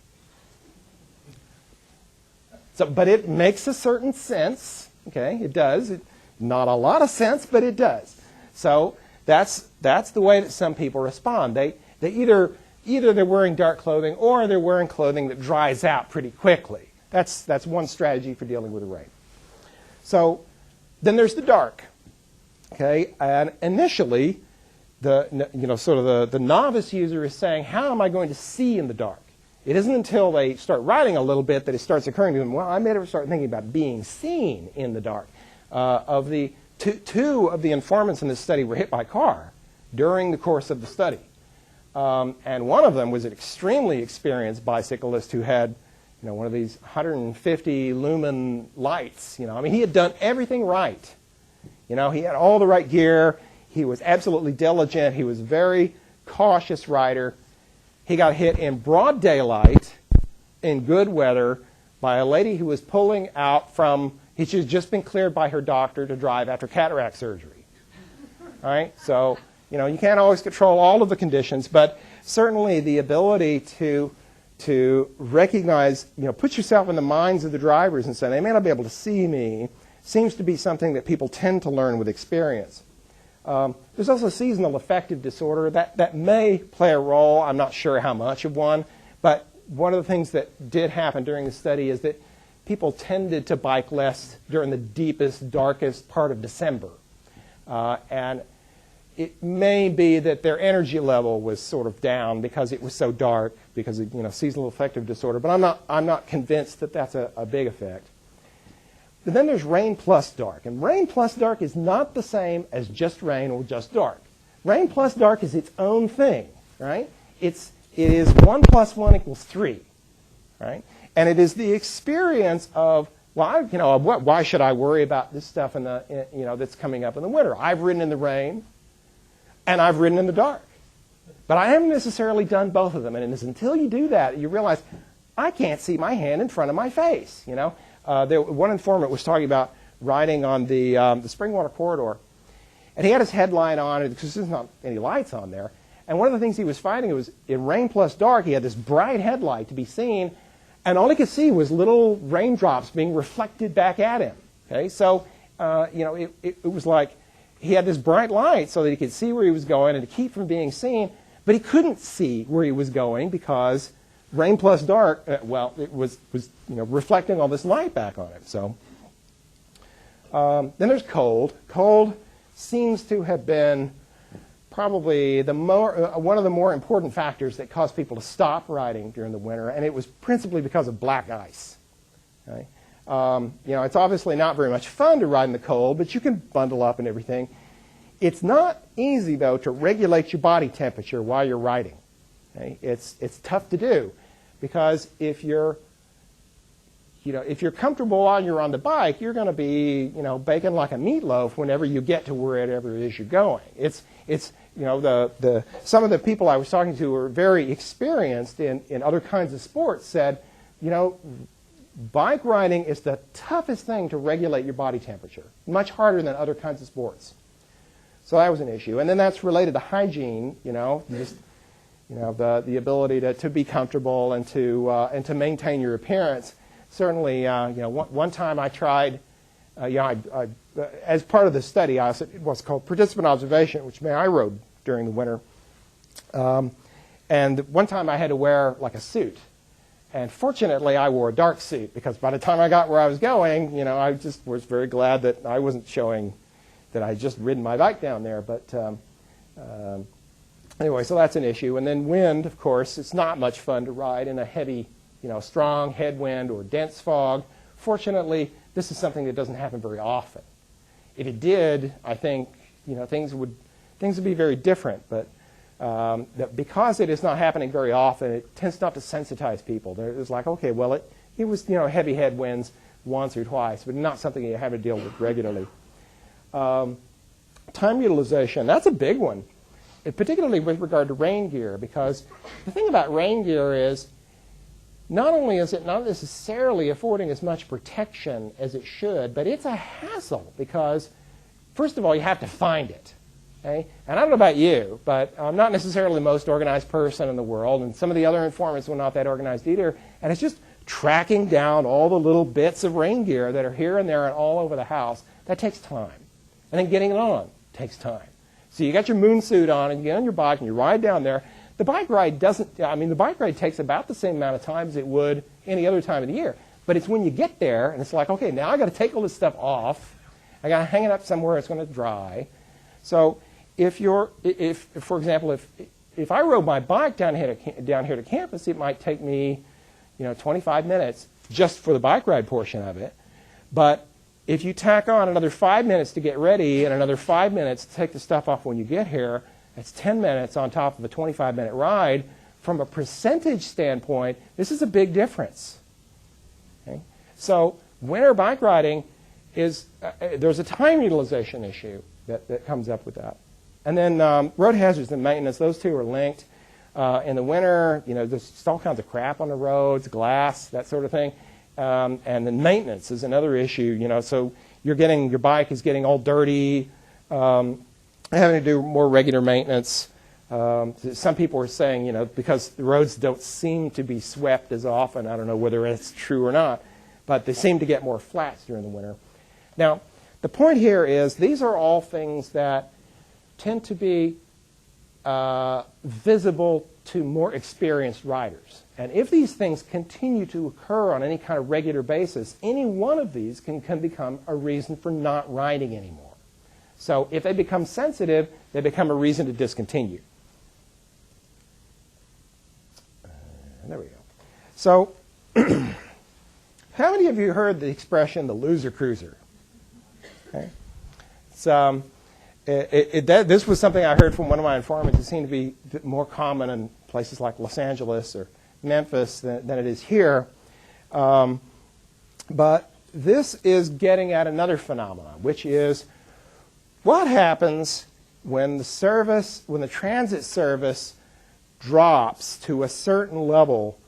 So, but it makes a certain sense. Okay, it does. Not a lot of sense, but it does. So that's the way that some people respond. They either they're wearing dark clothing or they're wearing clothing that dries out pretty quickly. That's one strategy for dealing with the rain. So then there's the dark. Okay, and initially, the novice user is saying, how am I going to see in the dark? It isn't until they start writing a little bit that it starts occurring to them, well, I may ever start thinking about being seen in the dark. Of the two of the informants in this study were hit by a car during the course of the study. And one of them was an extremely experienced bicyclist who had one of these 150 lumen lights. I mean, he had done everything right. He had all the right gear. He was absolutely diligent. He was a very cautious rider. He got hit in broad daylight in good weather by a lady who was pulling out from, she had just been cleared by her doctor to drive after cataract surgery. All right? So, you can't always control all of the conditions, but certainly the ability to recognize, put yourself in the minds of the drivers and say, they may not be able to see me, seems to be something that people tend to learn with experience. There's also seasonal affective disorder. That may play a role. I'm not sure how much of one. But one of the things that did happen during the study is that people tended to bike less during the deepest, darkest part of December. And it may be that their energy level was sort of down because it was so dark, because of seasonal affective disorder. But I'm not convinced that that's a big effect. But then there's rain plus dark. And rain plus dark is not the same as just rain or just dark. Rain plus dark is its own thing, right? It is 1 + 1 = 3, right? And it is the experience of, well, why should I worry about this stuff that's coming up in the winter? I've ridden in the rain, and I've ridden in the dark. But I haven't necessarily done both of them. And it's until you do that, you realize, I can't see my hand in front of my face, one informant was talking about riding on the Springwater Corridor, and he had his headlight on because there's not any lights on there. And one of the things he was finding was in rain plus dark, he had this bright headlight to be seen, and all he could see was little raindrops being reflected back at him. Okay, so it was like he had this bright light so that he could see where he was going and to keep from being seen, but he couldn't see where he was going because rain plus dark, it was reflecting all this light back on it. So then there's cold. Cold seems to have been probably one of the more important factors that caused people to stop riding during the winter, and it was principally because of black ice. Okay? It's obviously not very much fun to ride in the cold, but you can bundle up and everything. It's not easy, though, to regulate your body temperature while you're riding. Okay? It's tough to do because if you're comfortable while you're on the bike, you're going to be baking like a meatloaf whenever you get to wherever it is you're going. Some of the people I was talking to who were very experienced in other kinds of sports said, bike riding is the toughest thing to regulate your body temperature, much harder than other kinds of sports. So that was an issue, and then that's related to hygiene. The ability to be comfortable and to maintain your appearance. Certainly, one time I tried, as part of the study, I was what's called participant observation, which I rode during the winter. And one time I had to wear like a suit, and fortunately I wore a dark suit because by the time I got where I was going, I just was very glad that I wasn't showing that I had just ridden my bike down there. But anyway, so that's an issue. And then wind, of course, it's not much fun to ride in a heavy, strong headwind or dense fog. Fortunately, this is something that doesn't happen very often. If it did, I think, things would be very different. But because it is not happening very often, it tends not to sensitize people. It's like, okay, well, it was, heavy headwinds once or twice, but not something you have to deal with regularly. Time utilization, that's a big one. Particularly with regard to rain gear, because the thing about rain gear is not only is it not necessarily affording as much protection as it should, but it's a hassle because first of all, you have to find it. Okay? And I don't know about you, but I'm not necessarily the most organized person in the world, and some of the other informants were not that organized either. And it's just tracking down all the little bits of rain gear that are here and there and all over the house. That takes time. And then getting it on takes time. So you got your moon suit on, and you get on your bike, and you ride down there. The bike ride the bike ride takes about the same amount of time as it would any other time of the year. But it's when you get there, and it's like, okay, now I got to take all this stuff off. I got to hang it up somewhere it's going to dry. So for example, if I rode my bike down here to campus, it might take me, 25 minutes just for the bike ride portion of it. But if you tack on another 5 minutes to get ready and another 5 minutes to take the stuff off when you get here, that's 10 minutes on top of a 25-minute ride. From a percentage standpoint, this is a big difference. Okay? So winter bike riding there's a time utilization issue that comes up with that. And then road hazards and maintenance, those two are linked. In the winter, there's just all kinds of crap on the roads, glass, that sort of thing. And then maintenance is another issue, so your bike is getting all dirty, having to do more regular maintenance. Some people are saying, because the roads don't seem to be swept as often, I don't know whether it's true or not, but they seem to get more flats during the winter. Now, the point here is these are all things that tend to be visible to more experienced riders. And if these things continue to occur on any kind of regular basis, any one of these can become a reason for not riding anymore. So if they become sensitive, they become a reason to discontinue. There we go. So how many of you heard the expression the loser cruiser? Okay. This was something I heard from one of my informants. It seemed to be more common in places like Los Angeles or Memphis than it is here. But this is getting at another phenomenon, which is what happens when the transit service drops to a certain level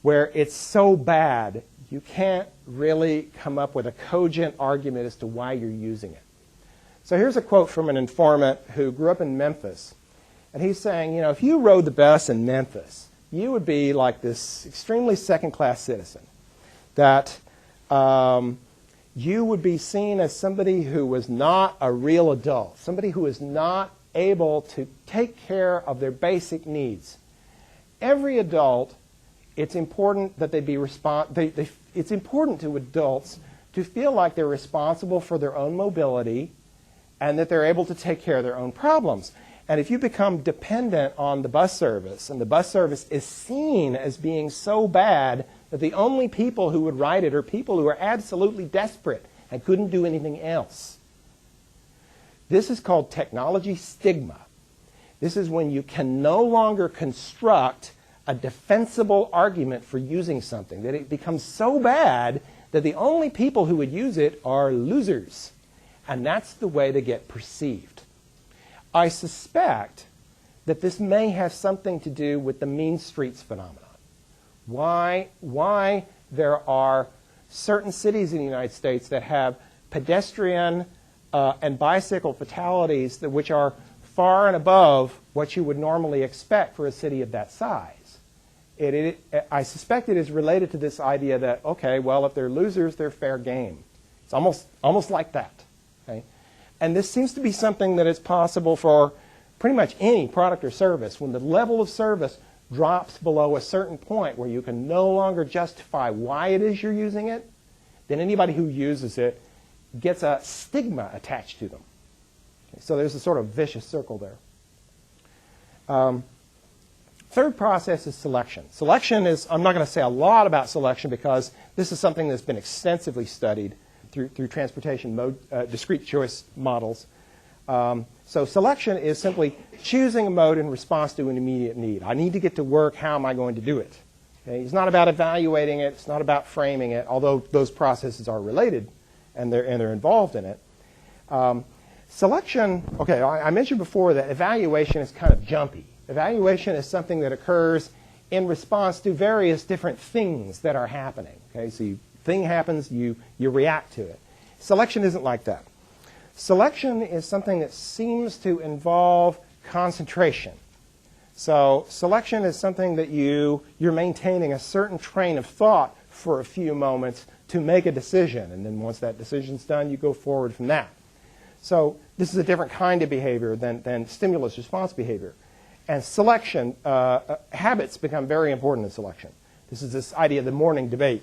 where it's so bad you can't really come up with a cogent argument as to why you're using it. So here's a quote from an informant who grew up in Memphis. And he's saying, if you rode the bus in Memphis, you would be like this extremely second-class citizen. That you would be seen as somebody who was not a real adult, somebody who is not able to take care of their basic needs. Every adult, it's important that they be it's important to adults to feel like they're responsible for their own mobility and that they're able to take care of their own problems. And if you become dependent on the bus service, and the bus service is seen as being so bad that the only people who would ride it are people who are absolutely desperate and couldn't do anything else. This is called technology stigma. This is when you can no longer construct a defensible argument for using something, that it becomes so bad that the only people who would use it are losers. And that's the way they get perceived. I suspect that this may have something to do with the mean streets phenomenon. Why there are certain cities in the United States that have pedestrian and bicycle fatalities which are far and above what you would normally expect for a city of that size. I suspect it is related to this idea that, okay, well, if they're losers, they're fair game. It's almost like that. Okay? And this seems to be something that is possible for pretty much any product or service. When the level of service drops below a certain point where you can no longer justify why it is you're using it, then anybody who uses it gets a stigma attached to them. Okay? So there's a sort of vicious circle there. Third process is selection. Selection is, I'm not going to say a lot about selection because this is something that's been extensively studied through transportation mode, discrete choice models. So selection is simply choosing a mode in response to an immediate need. I need to get to work. How am I going to do it? Okay? It's not about evaluating it. It's not about framing it, although those processes are related and they're involved in it. Selection, okay, I mentioned before that evaluation is kind of jumpy. Evaluation is something that occurs in response to various different things that are happening. Okay, so thing happens, you react to it. Selection isn't like that. Selection is something that seems to involve concentration. So selection is something that you're maintaining a certain train of thought for a few moments to make a decision. And then once that decision's done, you go forward from that. So this is a different kind of behavior than stimulus response behavior. And selection, habits become very important in selection. This is this idea of the morning debate.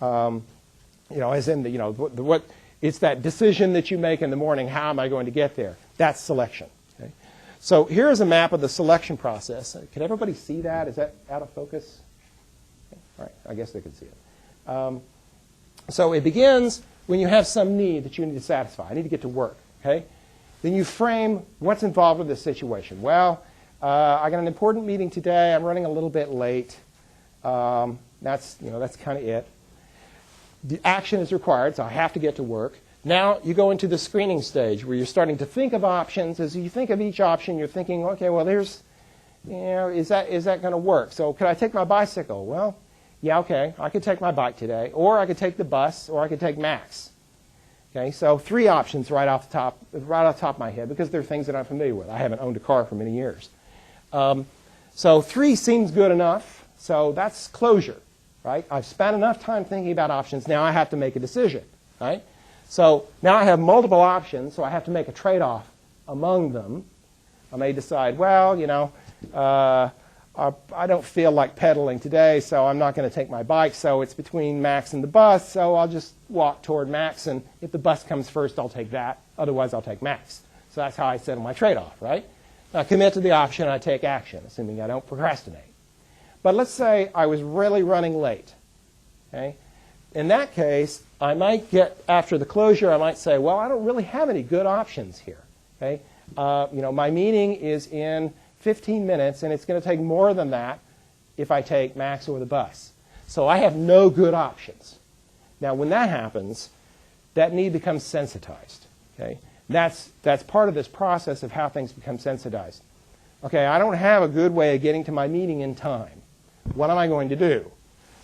As in what it's that decision that you make in the morning. How am I going to get there? That's selection. Okay? So here's a map of the selection process. Can everybody see that? Is that out of focus? Okay. All right. I guess they can see it. So it begins when you have some need that you need to satisfy. I need to get to work. Okay. Then you frame what's involved with this situation. Well, I got an important meeting today. I'm running a little bit late. That's kind of it. The action is required, so I have to get to work. Now you go into the screening stage where you're starting to think of options. As you think of each option, you're thinking, okay, well, is that going to work? So could I take my bicycle? Well, yeah, okay, I could take my bike today, or I could take the bus, or I could take Max. Okay, so 3 options right off the top of my head because they're things that I'm familiar with. I haven't owned a car for many years. So 3 seems good enough. So that's closure. Right? I've spent enough time thinking about options. Now I have to make a decision. Right? So now I have multiple options, so I have to make a trade-off among them. I may decide, well, I don't feel like pedaling today, so I'm not going to take my bike, so it's between Max and the bus, so I'll just walk toward Max, and if the bus comes first, I'll take that. Otherwise, I'll take Max. So that's how I settle my trade-off, right? I commit to the option, and I take action, assuming I don't procrastinate. But let's say I was really running late. Okay? In that case, I might get, after the closure, I might say, well, I don't really have any good options here. Okay? My meeting is in 15 minutes, and it's going to take more than that if I take Max or the bus. So I have no good options. Now, when that happens, that need becomes sensitized. Okay? That's part of this process of how things become sensitized. Okay, I don't have a good way of getting to my meeting in time. What am I going to do?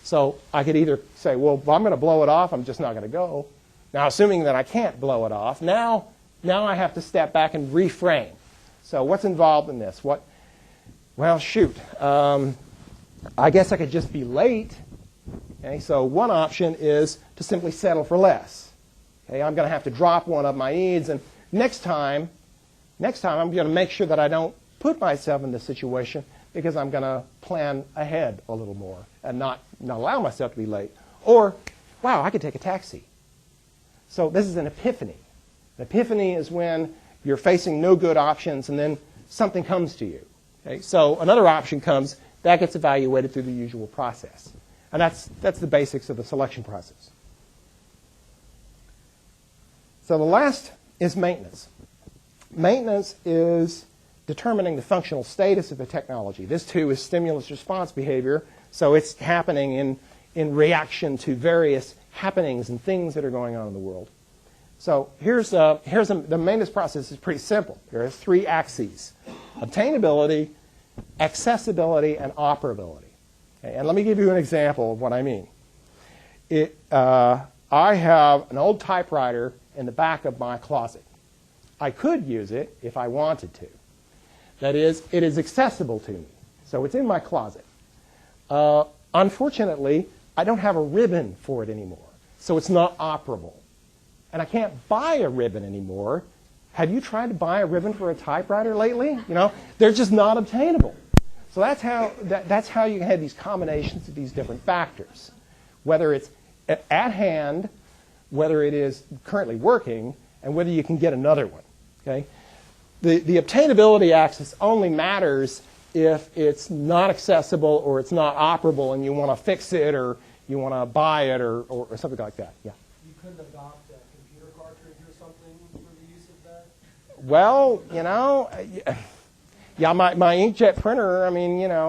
So I could either say, well, if I'm going to blow it off, I'm just not going to go. Now, assuming that I can't blow it off, now I have to step back and reframe. So what's involved in this? Well, shoot. I guess I could just be late. Okay, so one option is to simply settle for less. Okay, I'm going to have to drop one of my needs, and next time I'm going to make sure that I don't put myself in this situation because I'm going to plan ahead a little more and not allow myself to be late. Or, wow, I could take a taxi. So this is an epiphany. An epiphany is when you're facing no good options and then something comes to you. Okay? So another option comes, that gets evaluated through the usual process. And that's the basics of the selection process. So the last is maintenance. Maintenance is determining the functional status of the technology. This, too, is stimulus response behavior, so it's happening in reaction to various happenings and things that are going on in the world. So the maintenance process is pretty simple. There are 3 axes: obtainability, accessibility, and operability. Okay, and let me give you an example of what I mean. I have an old typewriter in the back of my closet. I could use it if I wanted to. That is, it is accessible to me. So it's in my closet. Unfortunately, I don't have a ribbon for it anymore. So it's not operable. And I can't buy a ribbon anymore. Have you tried to buy a ribbon for a typewriter lately? They're just not obtainable. So that's how you have these combinations of these different factors. Whether it's at hand, whether it is currently working, and whether you can get another one. Okay? The obtainability axis only matters if it's not accessible or it's not operable and you want to fix it or you want to buy it or something like that. Yeah. You couldn't adopt a computer cartridge or something for the use of that? Well, yeah, my inkjet printer,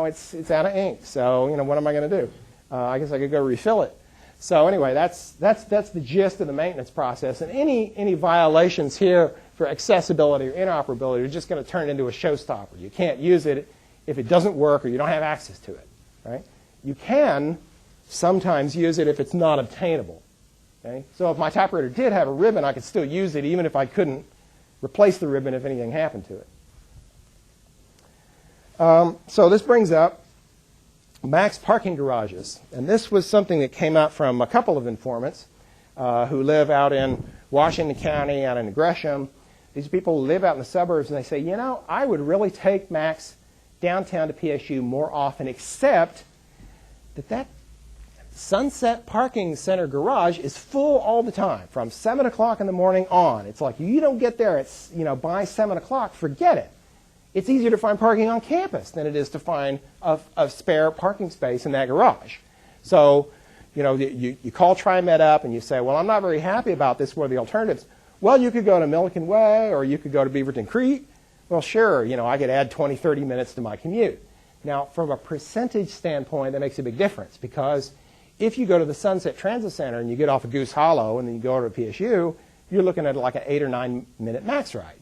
it's out of ink. So, what am I going to do? I guess I could go refill it. So anyway, that's the gist of the maintenance process. And any violations here for accessibility or inoperability are just going to turn it into a showstopper. You can't use it if it doesn't work or you don't have access to it. Right? You can sometimes use it if it's not obtainable. Okay? So if my typewriter did have a ribbon, I could still use it even if I couldn't replace the ribbon if anything happened to it. So this brings up max parking garages. And this was something that came out from a couple of informants who live out in Washington County, out in Gresham. These people live out in the suburbs, and they say, you know, I would really take Max downtown to PSU more often, except that Sunset Parking Center garage is full all the time, from 7 o'clock in the morning on. It's like, you don't get there at, by 7 o'clock, forget it. It's easier to find parking on campus than it is to find a spare parking space in that garage. So, you call TriMet up and you say, well, I'm not very happy about this. What are the alternatives? Well, you could go to Milliken Way or you could go to Beaverton Creek. Well, sure, I could add 20, 30 minutes to my commute. Now, from a percentage standpoint, that makes a big difference because if you go to the Sunset Transit Center and you get off of Goose Hollow and then you go to PSU, you're looking at like an 8 or 9 minute max ride.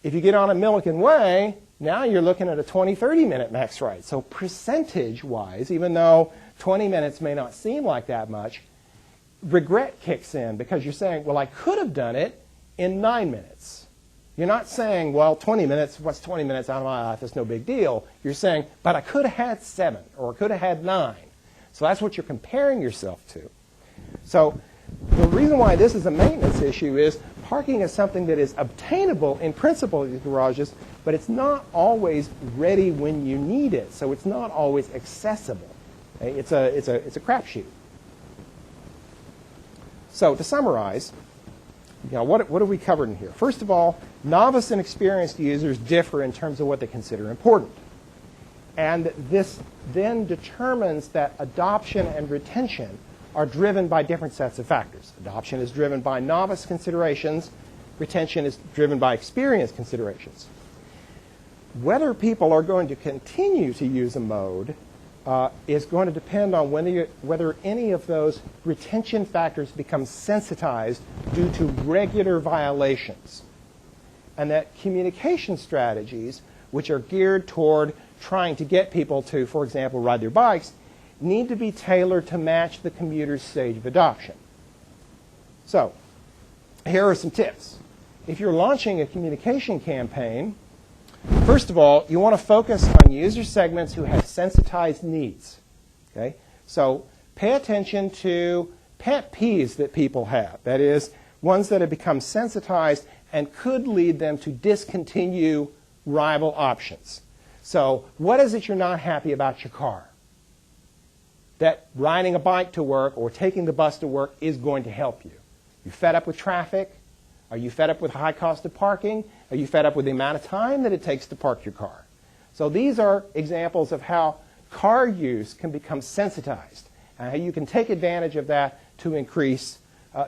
If you get on a Milliken Way, now you're looking at a 20, 30 minute max ride. So percentage-wise, even though 20 minutes may not seem like that much, regret kicks in because you're saying, well, I could have done it in 9 minutes. You're not saying, well, 20 minutes, what's 20 minutes out of my life? It's no big deal. You're saying, but I could have had 7 or I could have had 9. So that's what you're comparing yourself to. So the reason why this is a maintenance issue is parking is something that is obtainable in principle in these garages, but it's not always ready when you need it. So it's not always accessible. Okay? It's a crapshoot. So to summarize, what have we covered in here? First of all, novice and experienced users differ in terms of what they consider important. And this then determines that adoption and retention are driven by different sets of factors. Adoption is driven by novice considerations. Retention is driven by experienced considerations. Whether people are going to continue to use a mode is going to depend on whether any of those retention factors become sensitized due to regular violations. And that communication strategies, which are geared toward trying to get people to, for example, ride their bikes, need to be tailored to match the commuter's stage of adoption. So, here are some tips. If you're launching a communication campaign, first of all, you want to focus on user segments who have sensitized needs. Okay? So, pay attention to pet peeves that people have. That is, ones that have become sensitized and could lead them to discontinue rival options. So, what is it you're not happy about your car? That riding a bike to work or taking the bus to work is going to help you. You fed up with traffic? Are you fed up with high cost of parking? Are you fed up with the amount of time that it takes to park your car? So these are examples of how car use can become sensitized and how you can take advantage of that to increase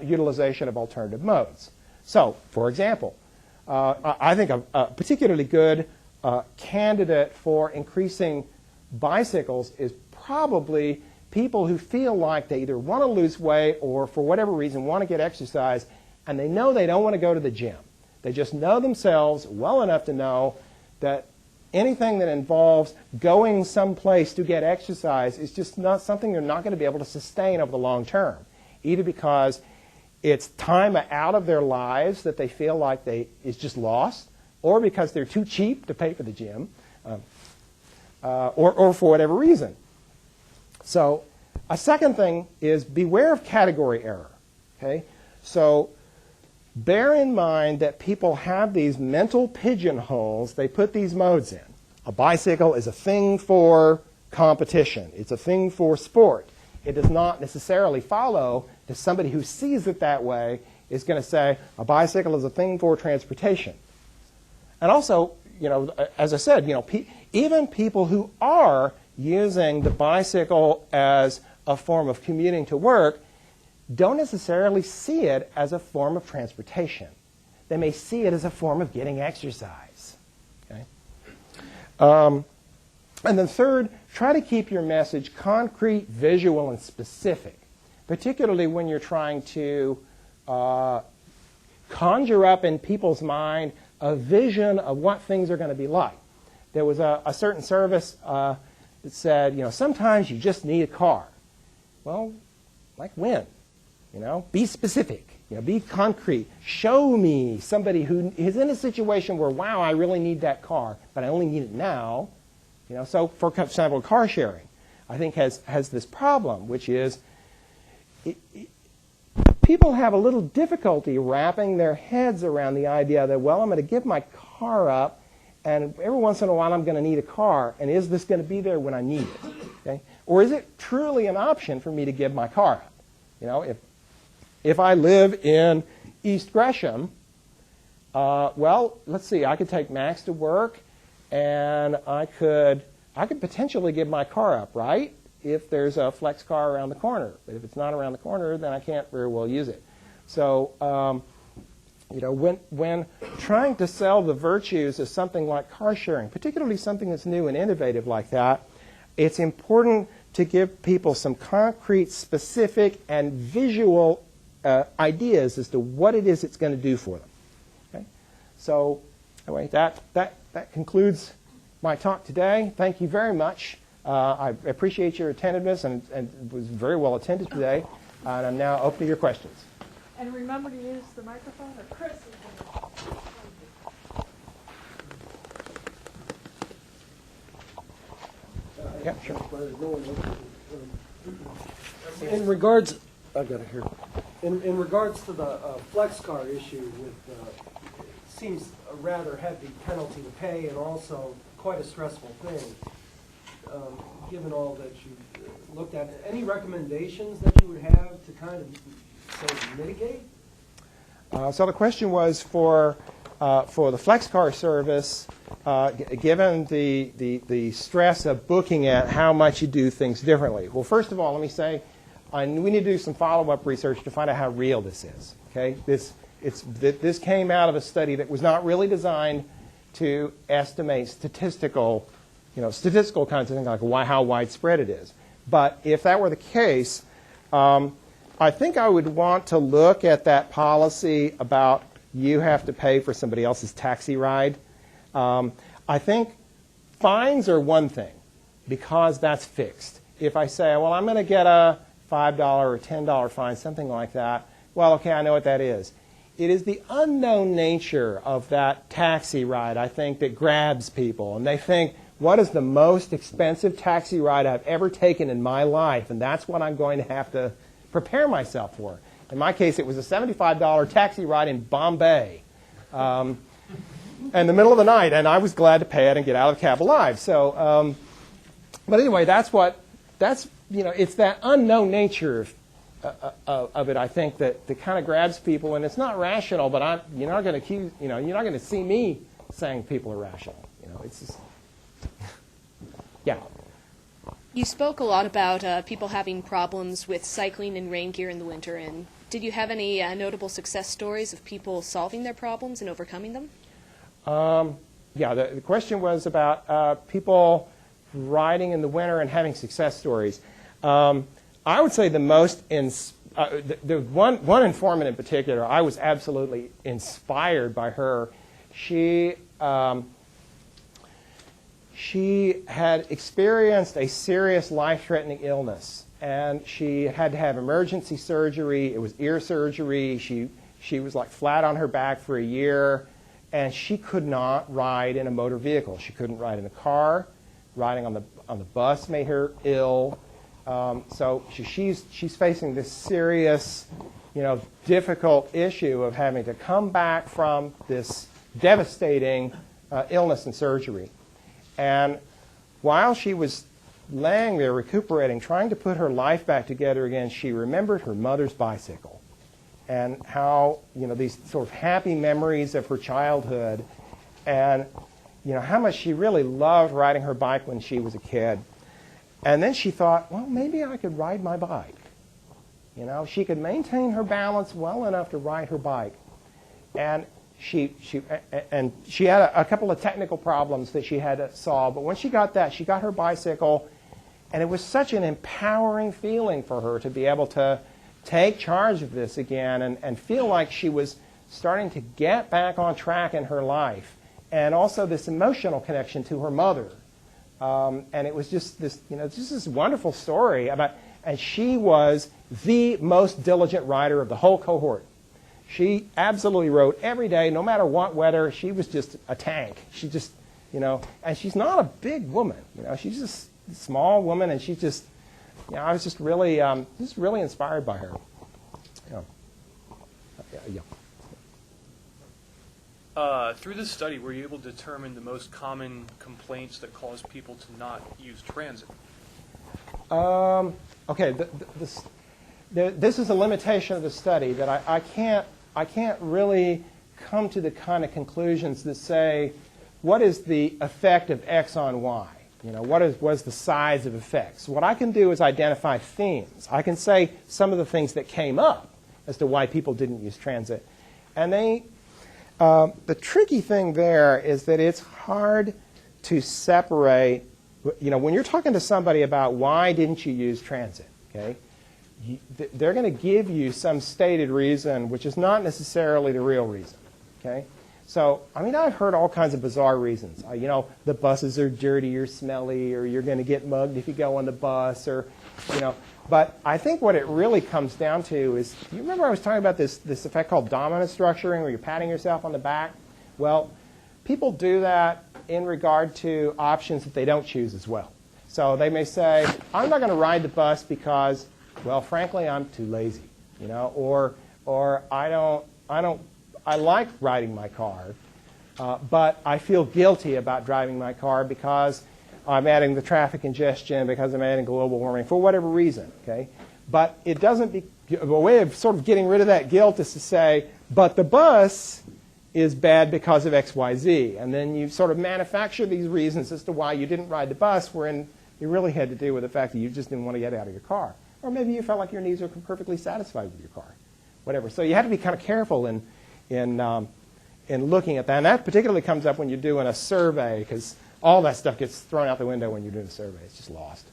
utilization of alternative modes. So, for example, I think a particularly good candidate for increasing bicycles is probably people who feel like they either want to lose weight or for whatever reason want to get exercise and they know they don't want to go to the gym. They just know themselves well enough to know that anything that involves going someplace to get exercise is just not something they're not going to be able to sustain over the long term, either because it's time out of their lives that they feel like is just lost, or because they're too cheap to pay for the gym, or for whatever reason. So a second thing is beware of category error. Okay? So bear in mind that people have these mental pigeonholes they put these modes in. A bicycle is a thing for competition. It's a thing for sport. It does not necessarily follow that somebody who sees it that way is going to say a bicycle is a thing for transportation. And also, as I said, even people who are using the bicycle as a form of commuting to work don't necessarily see it as a form of transportation. They may see it as a form of getting exercise. Okay? And then third, try to keep your message concrete, visual, and specific, particularly when you're trying to conjure up in people's mind a vision of what things are going to be like. There was a certain service that said, sometimes you just need a car. Well, like when? You know, be specific. You know, be concrete. Show me somebody who is in a situation where, wow, I really need that car, but I only need it now. You know, so for example, car sharing, I think has this problem, which is people have a little difficulty wrapping their heads around the idea that, well, I'm going to give my car up, and every once in a while I'm going to need a car, and is this going to be there when I need it? Okay? Or is it truly an option for me to give my car up? You know, if I live in East Gresham, well, let's see, I could take Max to work, and I could potentially give my car up, right? If there's a flex car around the corner. But if it's not around the corner, then I can't very well use it. So, you know, when trying to sell the virtues of something like car sharing, particularly something that's new and innovative like that, it's important to give people some concrete, specific, and visual ideas as to what it is it's going to do for them. Okay? So, anyway, that concludes my talk today. Thank you very much. I appreciate your attentiveness and was very well attended today. And I'm now open to your questions. And remember to use the microphone, or Chris is going to. Yeah, sure. In regards, I got it here. In regards to the flex car issue, it seems a rather heavy penalty to pay, and also quite a stressful thing. Given all that you've looked at, any recommendations that you would have to kind of say mitigate? So the question was for the flex car service, given the stress of booking it, how much you do things differently. Well, first of all, let me say, we need to do some follow-up research to find out how real this is. Okay, this came out of a study that was not really designed to estimate statistical kinds of things like how widespread it is. But if that were the case, I think I would want to look at that policy about you have to pay for somebody else's taxi ride. I think fines are one thing because that's fixed. If I say, well, I'm going to get a $5 or $10 fine, something like that, well, okay, I know what that is. It is the unknown nature of that taxi ride, I think, that grabs people. And they think, what is the most expensive taxi ride I've ever taken in my life? And that's what I'm going to have to prepare myself for. In my case, it was a $75 taxi ride in Bombay in the middle of the night. And I was glad to pay it and get out of the cab alive. So, but anyway, it's that unknown nature of it, I think, that kind of grabs people. And it's not rational, but you're not going to see me saying people are rational. It's just... Yeah. You spoke a lot about people having problems with cycling in rain gear in the winter. And did you have any notable success stories of people solving their problems and overcoming them? Yeah, the question was about people riding in the winter and having success stories. I would say the most, the one informant in particular, I was absolutely inspired by her. She had experienced a serious life-threatening illness, and she had to have emergency surgery. It was ear surgery. She was like flat on her back for a year, and she could not ride in a motor vehicle. She couldn't ride in a car. Riding on the bus made her ill. So she's facing this serious, difficult issue of having to come back from this devastating illness and surgery. And while she was laying there recuperating, trying to put her life back together again, she remembered her mother's bicycle and how, these sort of happy memories of her childhood and, how much she really loved riding her bike when she was a kid. And then she thought, well, maybe I could ride my bike. She could maintain her balance well enough to ride her bike. And she had a couple of technical problems that she had to solve. But when she got that, she got her bicycle, and it was such an empowering feeling for her to be able to take charge of this again and feel like she was starting to get back on track in her life, and also this emotional connection to her mother. And it was just this, just this wonderful story about And she was the most diligent rider of the whole cohort. She absolutely rode every day, no matter what weather. She was just a tank. She just, and she's not a big woman. She's just a small woman, and she's just, I was just really inspired by her. Through this study, were you able to determine the most common complaints that cause people to not use transit? Okay, this is a limitation of the study that I can't really come to the kind of conclusions that say, what is the effect of X on Y? What was the size of effects? What I can do is identify themes. I can say some of the things that came up as to why people didn't use transit. And the tricky thing there is that it's hard to separate, when you're talking to somebody about why didn't you use transit, okay, they're going to give you some stated reason which is not necessarily the real reason, okay? So, I've heard all kinds of bizarre reasons. The buses are dirty or smelly, or you're going to get mugged if you go on the bus, or, But I think what it really comes down to is, you remember I was talking about this effect called dominant structuring, where you're patting yourself on the back? Well, people do that in regard to options that they don't choose as well. So they may say, I'm not going to ride the bus because, well, frankly, I'm too lazy, or I like riding my car, but I feel guilty about driving my car because I'm adding the traffic congestion, because I'm adding global warming, for whatever reason, okay? But it doesn't a way of sort of getting rid of that guilt is to say, but the bus is bad because of X, Y, Z. And then you sort of manufacture these reasons as to why you didn't ride the bus, wherein you really had to do with the fact that you just didn't want to get out of your car. Or maybe you felt like your needs were perfectly satisfied with your car, whatever. So you have to be kind of careful in looking at that. And that particularly comes up when you're doing a survey, because all that stuff gets thrown out the window when you're doing a survey. It's just lost.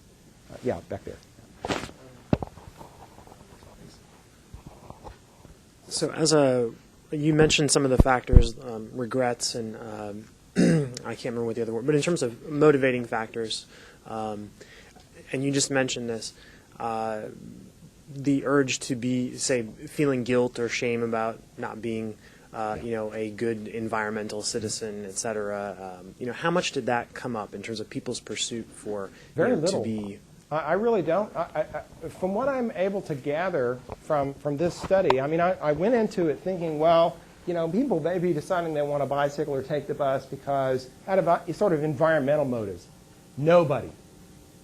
Yeah, back there. So you mentioned some of the factors, regrets, and I can't remember what the other word, but in terms of motivating factors, and you just mentioned this, the urge to be, say, feeling guilt or shame about not being a good environmental citizen, et cetera. How much did that come up in terms of people's pursuit for Very little. to be? I really don't. From what I'm able to gather from this study, I went into it thinking, well, people may be deciding they want a bicycle or take the bus because out of sort of environmental motives. Nobody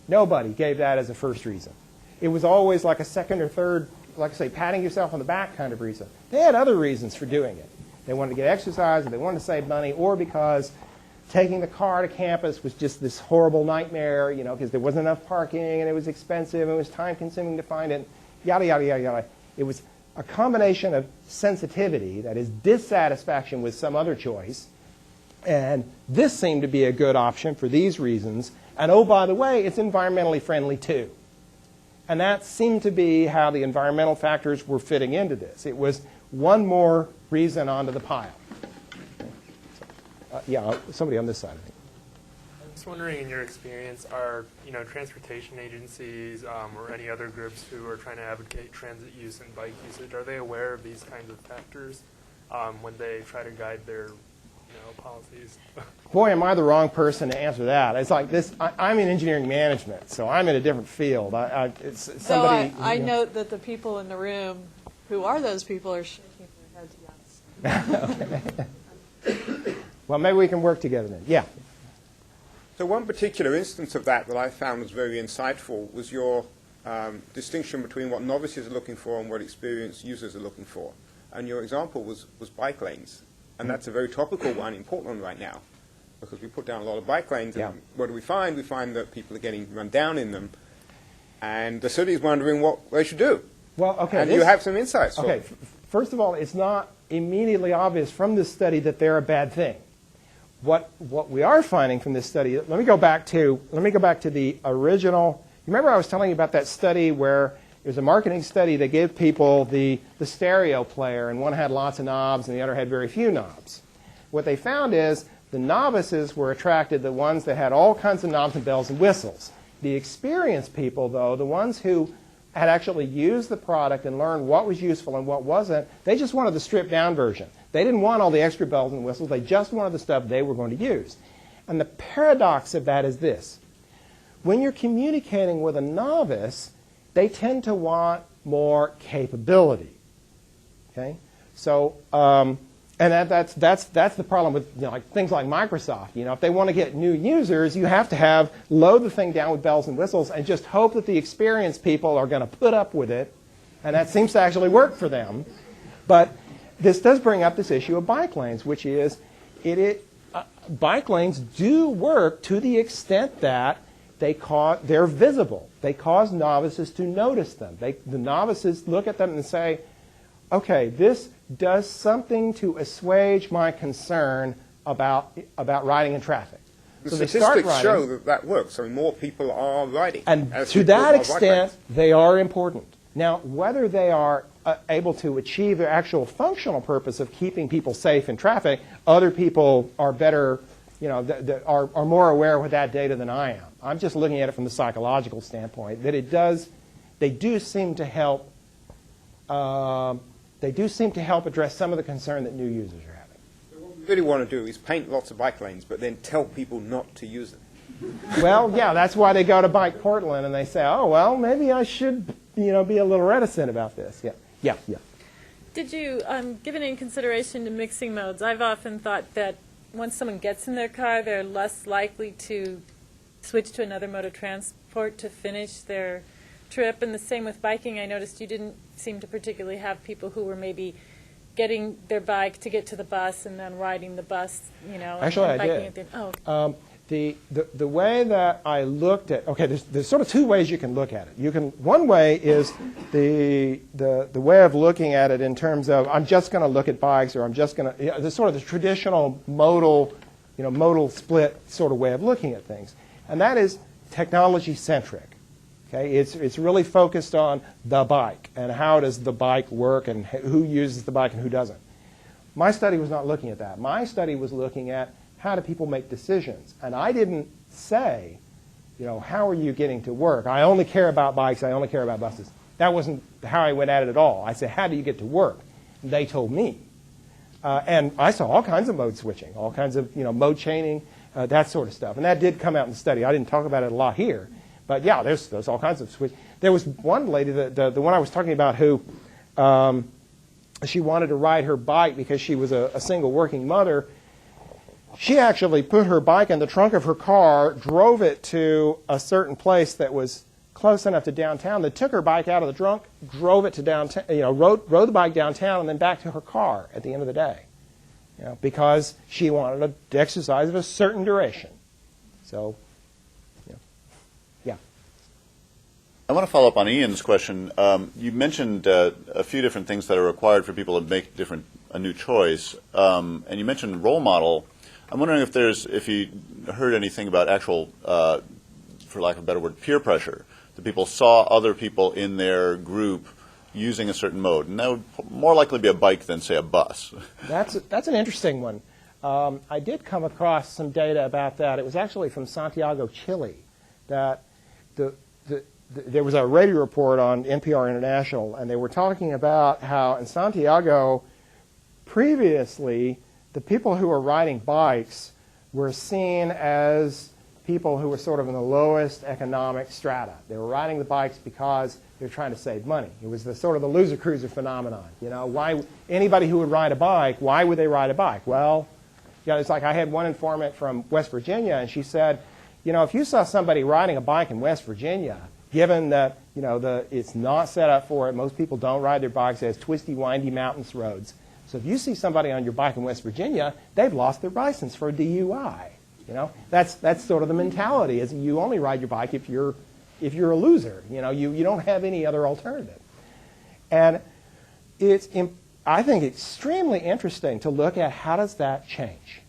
gave that as a first reason. It was always like a second or third, like I say, patting yourself on the back kind of reason. They had other reasons for doing it. They wanted to get exercise, or they wanted to save money, or because taking the car to campus was just this horrible nightmare, because there wasn't enough parking, and it was expensive, and it was time-consuming to find it, yada, yada, yada, yada. It was a combination of sensitivity, that is dissatisfaction with some other choice, and this seemed to be a good option for these reasons, and oh, by the way, it's environmentally friendly too. And that seemed to be how the environmental factors were fitting into this. It was one more reason onto the pile. Yeah, somebody on this side, I think. I'm just wondering, in your experience, are transportation agencies or any other groups who are trying to advocate transit use and bike usage, are they aware of these kinds of factors when they try to guide their policies? Boy, am I the wrong person to answer that. It's like this. I'm in engineering management, so I'm in a different field. It's somebody. So I note that the people in the room who are those people are shaking their heads yes. Okay. Well, maybe we can work together then. Yeah. So one particular instance of that I found was very insightful was your distinction between what novices are looking for and what experienced users are looking for. And your example was bike lanes. And that's a very topical one in Portland right now, because we put down a lot of bike lanes. And what do we find? We find that people are getting run down in them. And the city is wondering what they should do. Well, okay. And you have some insights. Okay. First of all, it's not immediately obvious from this study that they're a bad thing. What we are finding from this study, let me go back to the original. You remember I was telling you about that study where it was a marketing study that gave people the stereo player, and one had lots of knobs and the other had very few knobs. What they found is the novices were attracted to the ones that had all kinds of knobs and bells and whistles. The experienced people, though, the ones who had actually used the product and learned what was useful and what wasn't. They just wanted the stripped down version. They didn't want all the extra bells and whistles. They just wanted the stuff they were going to use. And the paradox of that is this. When you're communicating with a novice, they tend to want more capability. Okay? So, and that's the problem with like things like Microsoft. If they want to get new users, you have to load the thing down with bells and whistles and just hope that the experienced people are going to put up with it. And that seems to actually work for them. But this does bring up this issue of bike lanes, which is bike lanes do work to the extent that they're visible. They cause novices to notice them. The novices look at them and say, okay, this does something to assuage my concern about riding in traffic. The So they start statistics riding, show that works. More people are riding. and to that extent, they are important. Now, whether they are able to achieve their actual functional purpose of keeping people safe in traffic, other people are better, are more aware with that data than I am. I'm just looking at it from the psychological standpoint that they do seem to help. They do seem to help address some of the concern that new users are having. So what we really want to do is paint lots of bike lanes, but then tell people not to use them. Well, yeah, that's why they go to Bike Portland and they say, oh, well, maybe I should, be a little reticent about this. Yeah. Did you give any consideration to mixing modes? I've often thought that once someone gets in their car, they're less likely to switch to another mode of transport to finish their trip. And the same with biking. I noticed you didn't seem to particularly have people who were maybe getting their bike to get to the bus and then riding the bus, Actually, and biking I did. at The way that I looked at, okay, there's sort of two ways you can look at it. One way is the way of looking at it in terms of I'm just going to look at bikes, or I'm just going to, the sort of the traditional modal split sort of way of looking at things, and that is technology centric. Okay, it's really focused on the bike and how does the bike work and who uses the bike and who doesn't. My study was not looking at that. My study was looking at how do people make decisions? And I didn't say, how are you getting to work? I only care about bikes. I only care about buses. That wasn't how I went at it at all. I said, how do you get to work? And they told me. And I saw all kinds of mode switching, all kinds of mode chaining, that sort of stuff. And that did come out in the study. I didn't talk about it a lot here. But yeah, there's all kinds of switch. There was one lady, the one I was talking about, who she wanted to ride her bike because she was a single working mother. She actually put her bike in the trunk of her car, drove it to a certain place that was close enough to downtown. They took her bike out of the trunk, drove it to downtown, rode the bike downtown, and then back to her car at the end of the day, because she wanted to exercise of a certain duration. So, yeah. I want to follow up on Ian's question. You mentioned a few different things that are required for people to make a new choice, and you mentioned role model. I'm wondering if you heard anything about actual, for lack of a better word, peer pressure. That people saw other people in their group using a certain mode, and that would more likely be a bike than, say, a bus. That's an interesting one. I did come across some data about that. It was actually from Santiago, Chile, that there was a radio report on NPR International, and they were talking about how in Santiago, previously, the people who were riding bikes were seen as people who were sort of in the lowest economic strata. They were riding the bikes because they were trying to save money. It was the sort of the loser cruiser phenomenon. Why anybody who would ride a bike, why would they ride a bike? Well, it's like I had one informant from West Virginia, and she said, if you saw somebody riding a bike in West Virginia, given that it's not set up for it, most people don't ride their bikes, it has twisty, windy mountainous roads. So if you see somebody on your bike in West Virginia, they've lost their license for a DUI. That's sort of the mentality, is you only ride your bike if you're a loser. You don't have any other alternative. And it's, I think, extremely interesting to look at how does that change.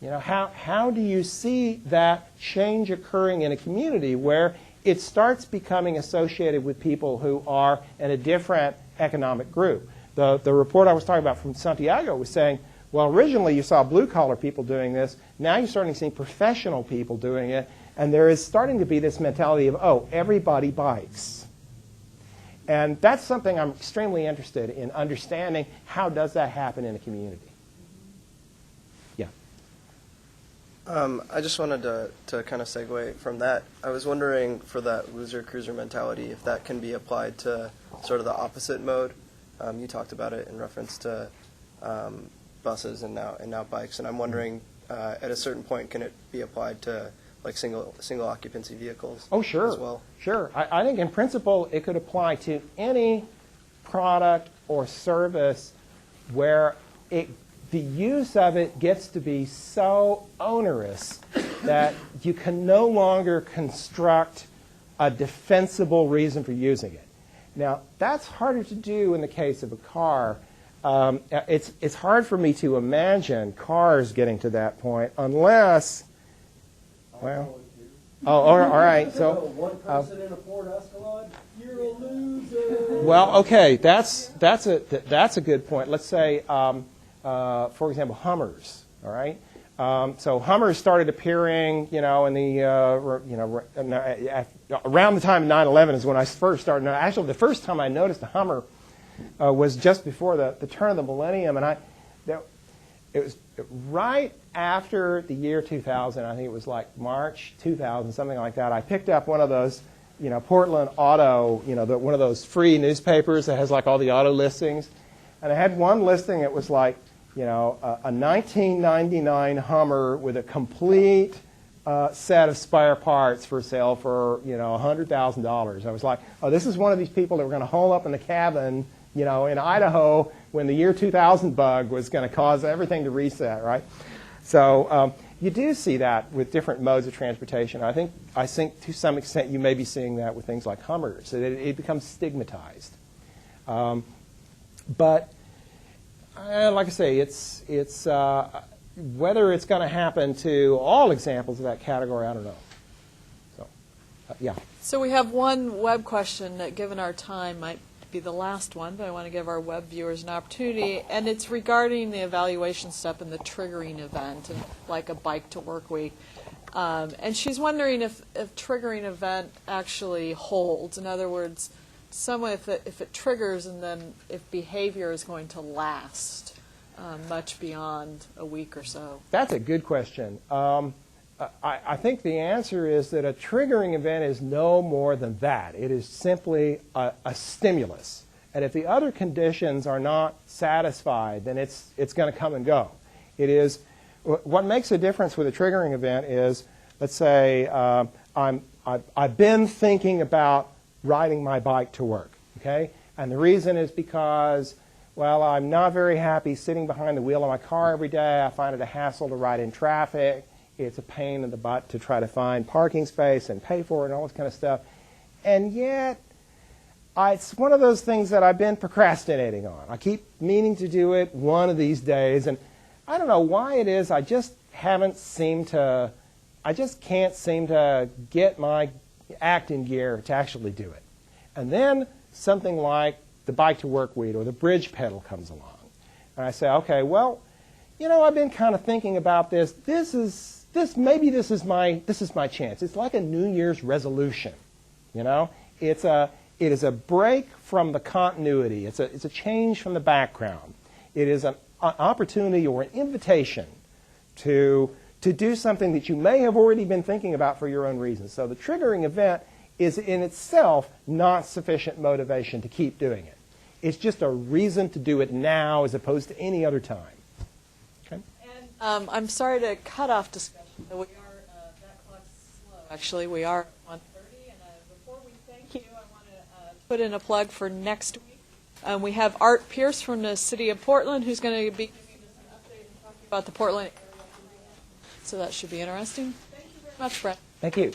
How do you see that change occurring in a community where it starts becoming associated with people who are in a different economic group? The report I was talking about from Santiago was saying, well, originally you saw blue-collar people doing this. Now you're starting to see professional people doing it. And there is starting to be this mentality of, oh, everybody bikes. And that's something I'm extremely interested in understanding. How does that happen in a community? Yeah. I just wanted to kind of segue from that. I was wondering, for that loser-cruiser mentality, if that can be applied to sort of the opposite mode. You talked about it in reference to buses and now bikes, and I'm wondering, at a certain point, can it be applied to like single occupancy vehicles? Oh, sure. As well. Sure. I think in principle it could apply to any product or service where the use of it gets to be so onerous that you can no longer construct a defensible reason for using it. Now, that's harder to do in the case of a car. It's hard for me to imagine cars getting to that point unless, well, all right. So, one person in a Ford Escalade, you're a loser. Well, okay, that's a good point. Let's say, for example, Hummers. All right. So Hummers started appearing, in the around the time of 9/11 is when I first started. Actually, the first time I noticed a Hummer was just before the turn of the millennium, and it was right after the year 2000. I think it was like March 2000, something like that. I picked up one of those, Portland Auto, one of those free newspapers that has like all the auto listings, and I had one listing. It was like, a 1999 Hummer with a complete set of spare parts for sale for, $100,000. I was like, oh, this is one of these people that were going to hole up in the cabin, in Idaho when the year 2000 bug was going to cause everything to reset, right? So you do see that with different modes of transportation. I think to some extent you may be seeing that with things like Hummers. It becomes stigmatized. But like I say, it's whether it's going to happen to all examples of that category, I don't know. So, yeah. So we have one web question that, given our time, might be the last one, but I want to give our web viewers an opportunity, and it's regarding the evaluation step and the triggering event, and like a bike to work week. And she's wondering if triggering event actually holds. In other words, if it triggers and then if behavior is going to last much beyond a week or so. That's a good question. I think the answer is that a triggering event is no more than that. It is simply a stimulus. And if the other conditions are not satisfied, then it's going to come and go. It is what makes a difference with a triggering event is, let's say I've been thinking about riding my bike to work, okay? And the reason is because, well, I'm not very happy sitting behind the wheel of my car every day. I find it a hassle to ride in traffic. It's a pain in the butt to try to find parking space and pay for it and all this kind of stuff. And yet, it's one of those things that I've been procrastinating on. I keep meaning to do it one of these days, and I don't know why it is. I just can't seem to get my act in gear to actually do it. And then something like the bike to work week or the bridge pedal comes along. And I say, okay, well, I've been kind of thinking about this. Maybe this is my chance. It's like a New Year's resolution. It is a break from the continuity. It's a change from the background. It is an opportunity or an invitation to do something that you may have already been thinking about for your own reasons. So the triggering event is in itself not sufficient motivation to keep doing it. It's just a reason to do it now as opposed to any other time. Okay? And I'm sorry to cut off discussion, but we are, that clock's slow. Actually, we are at 1:30, and before we thank you, I want to put in a plug for next week. We have Art Pierce from the City of Portland, who's going to be giving us an update and talking about the Portland area. So that should be interesting. Thank you very much, Brent. Thank you.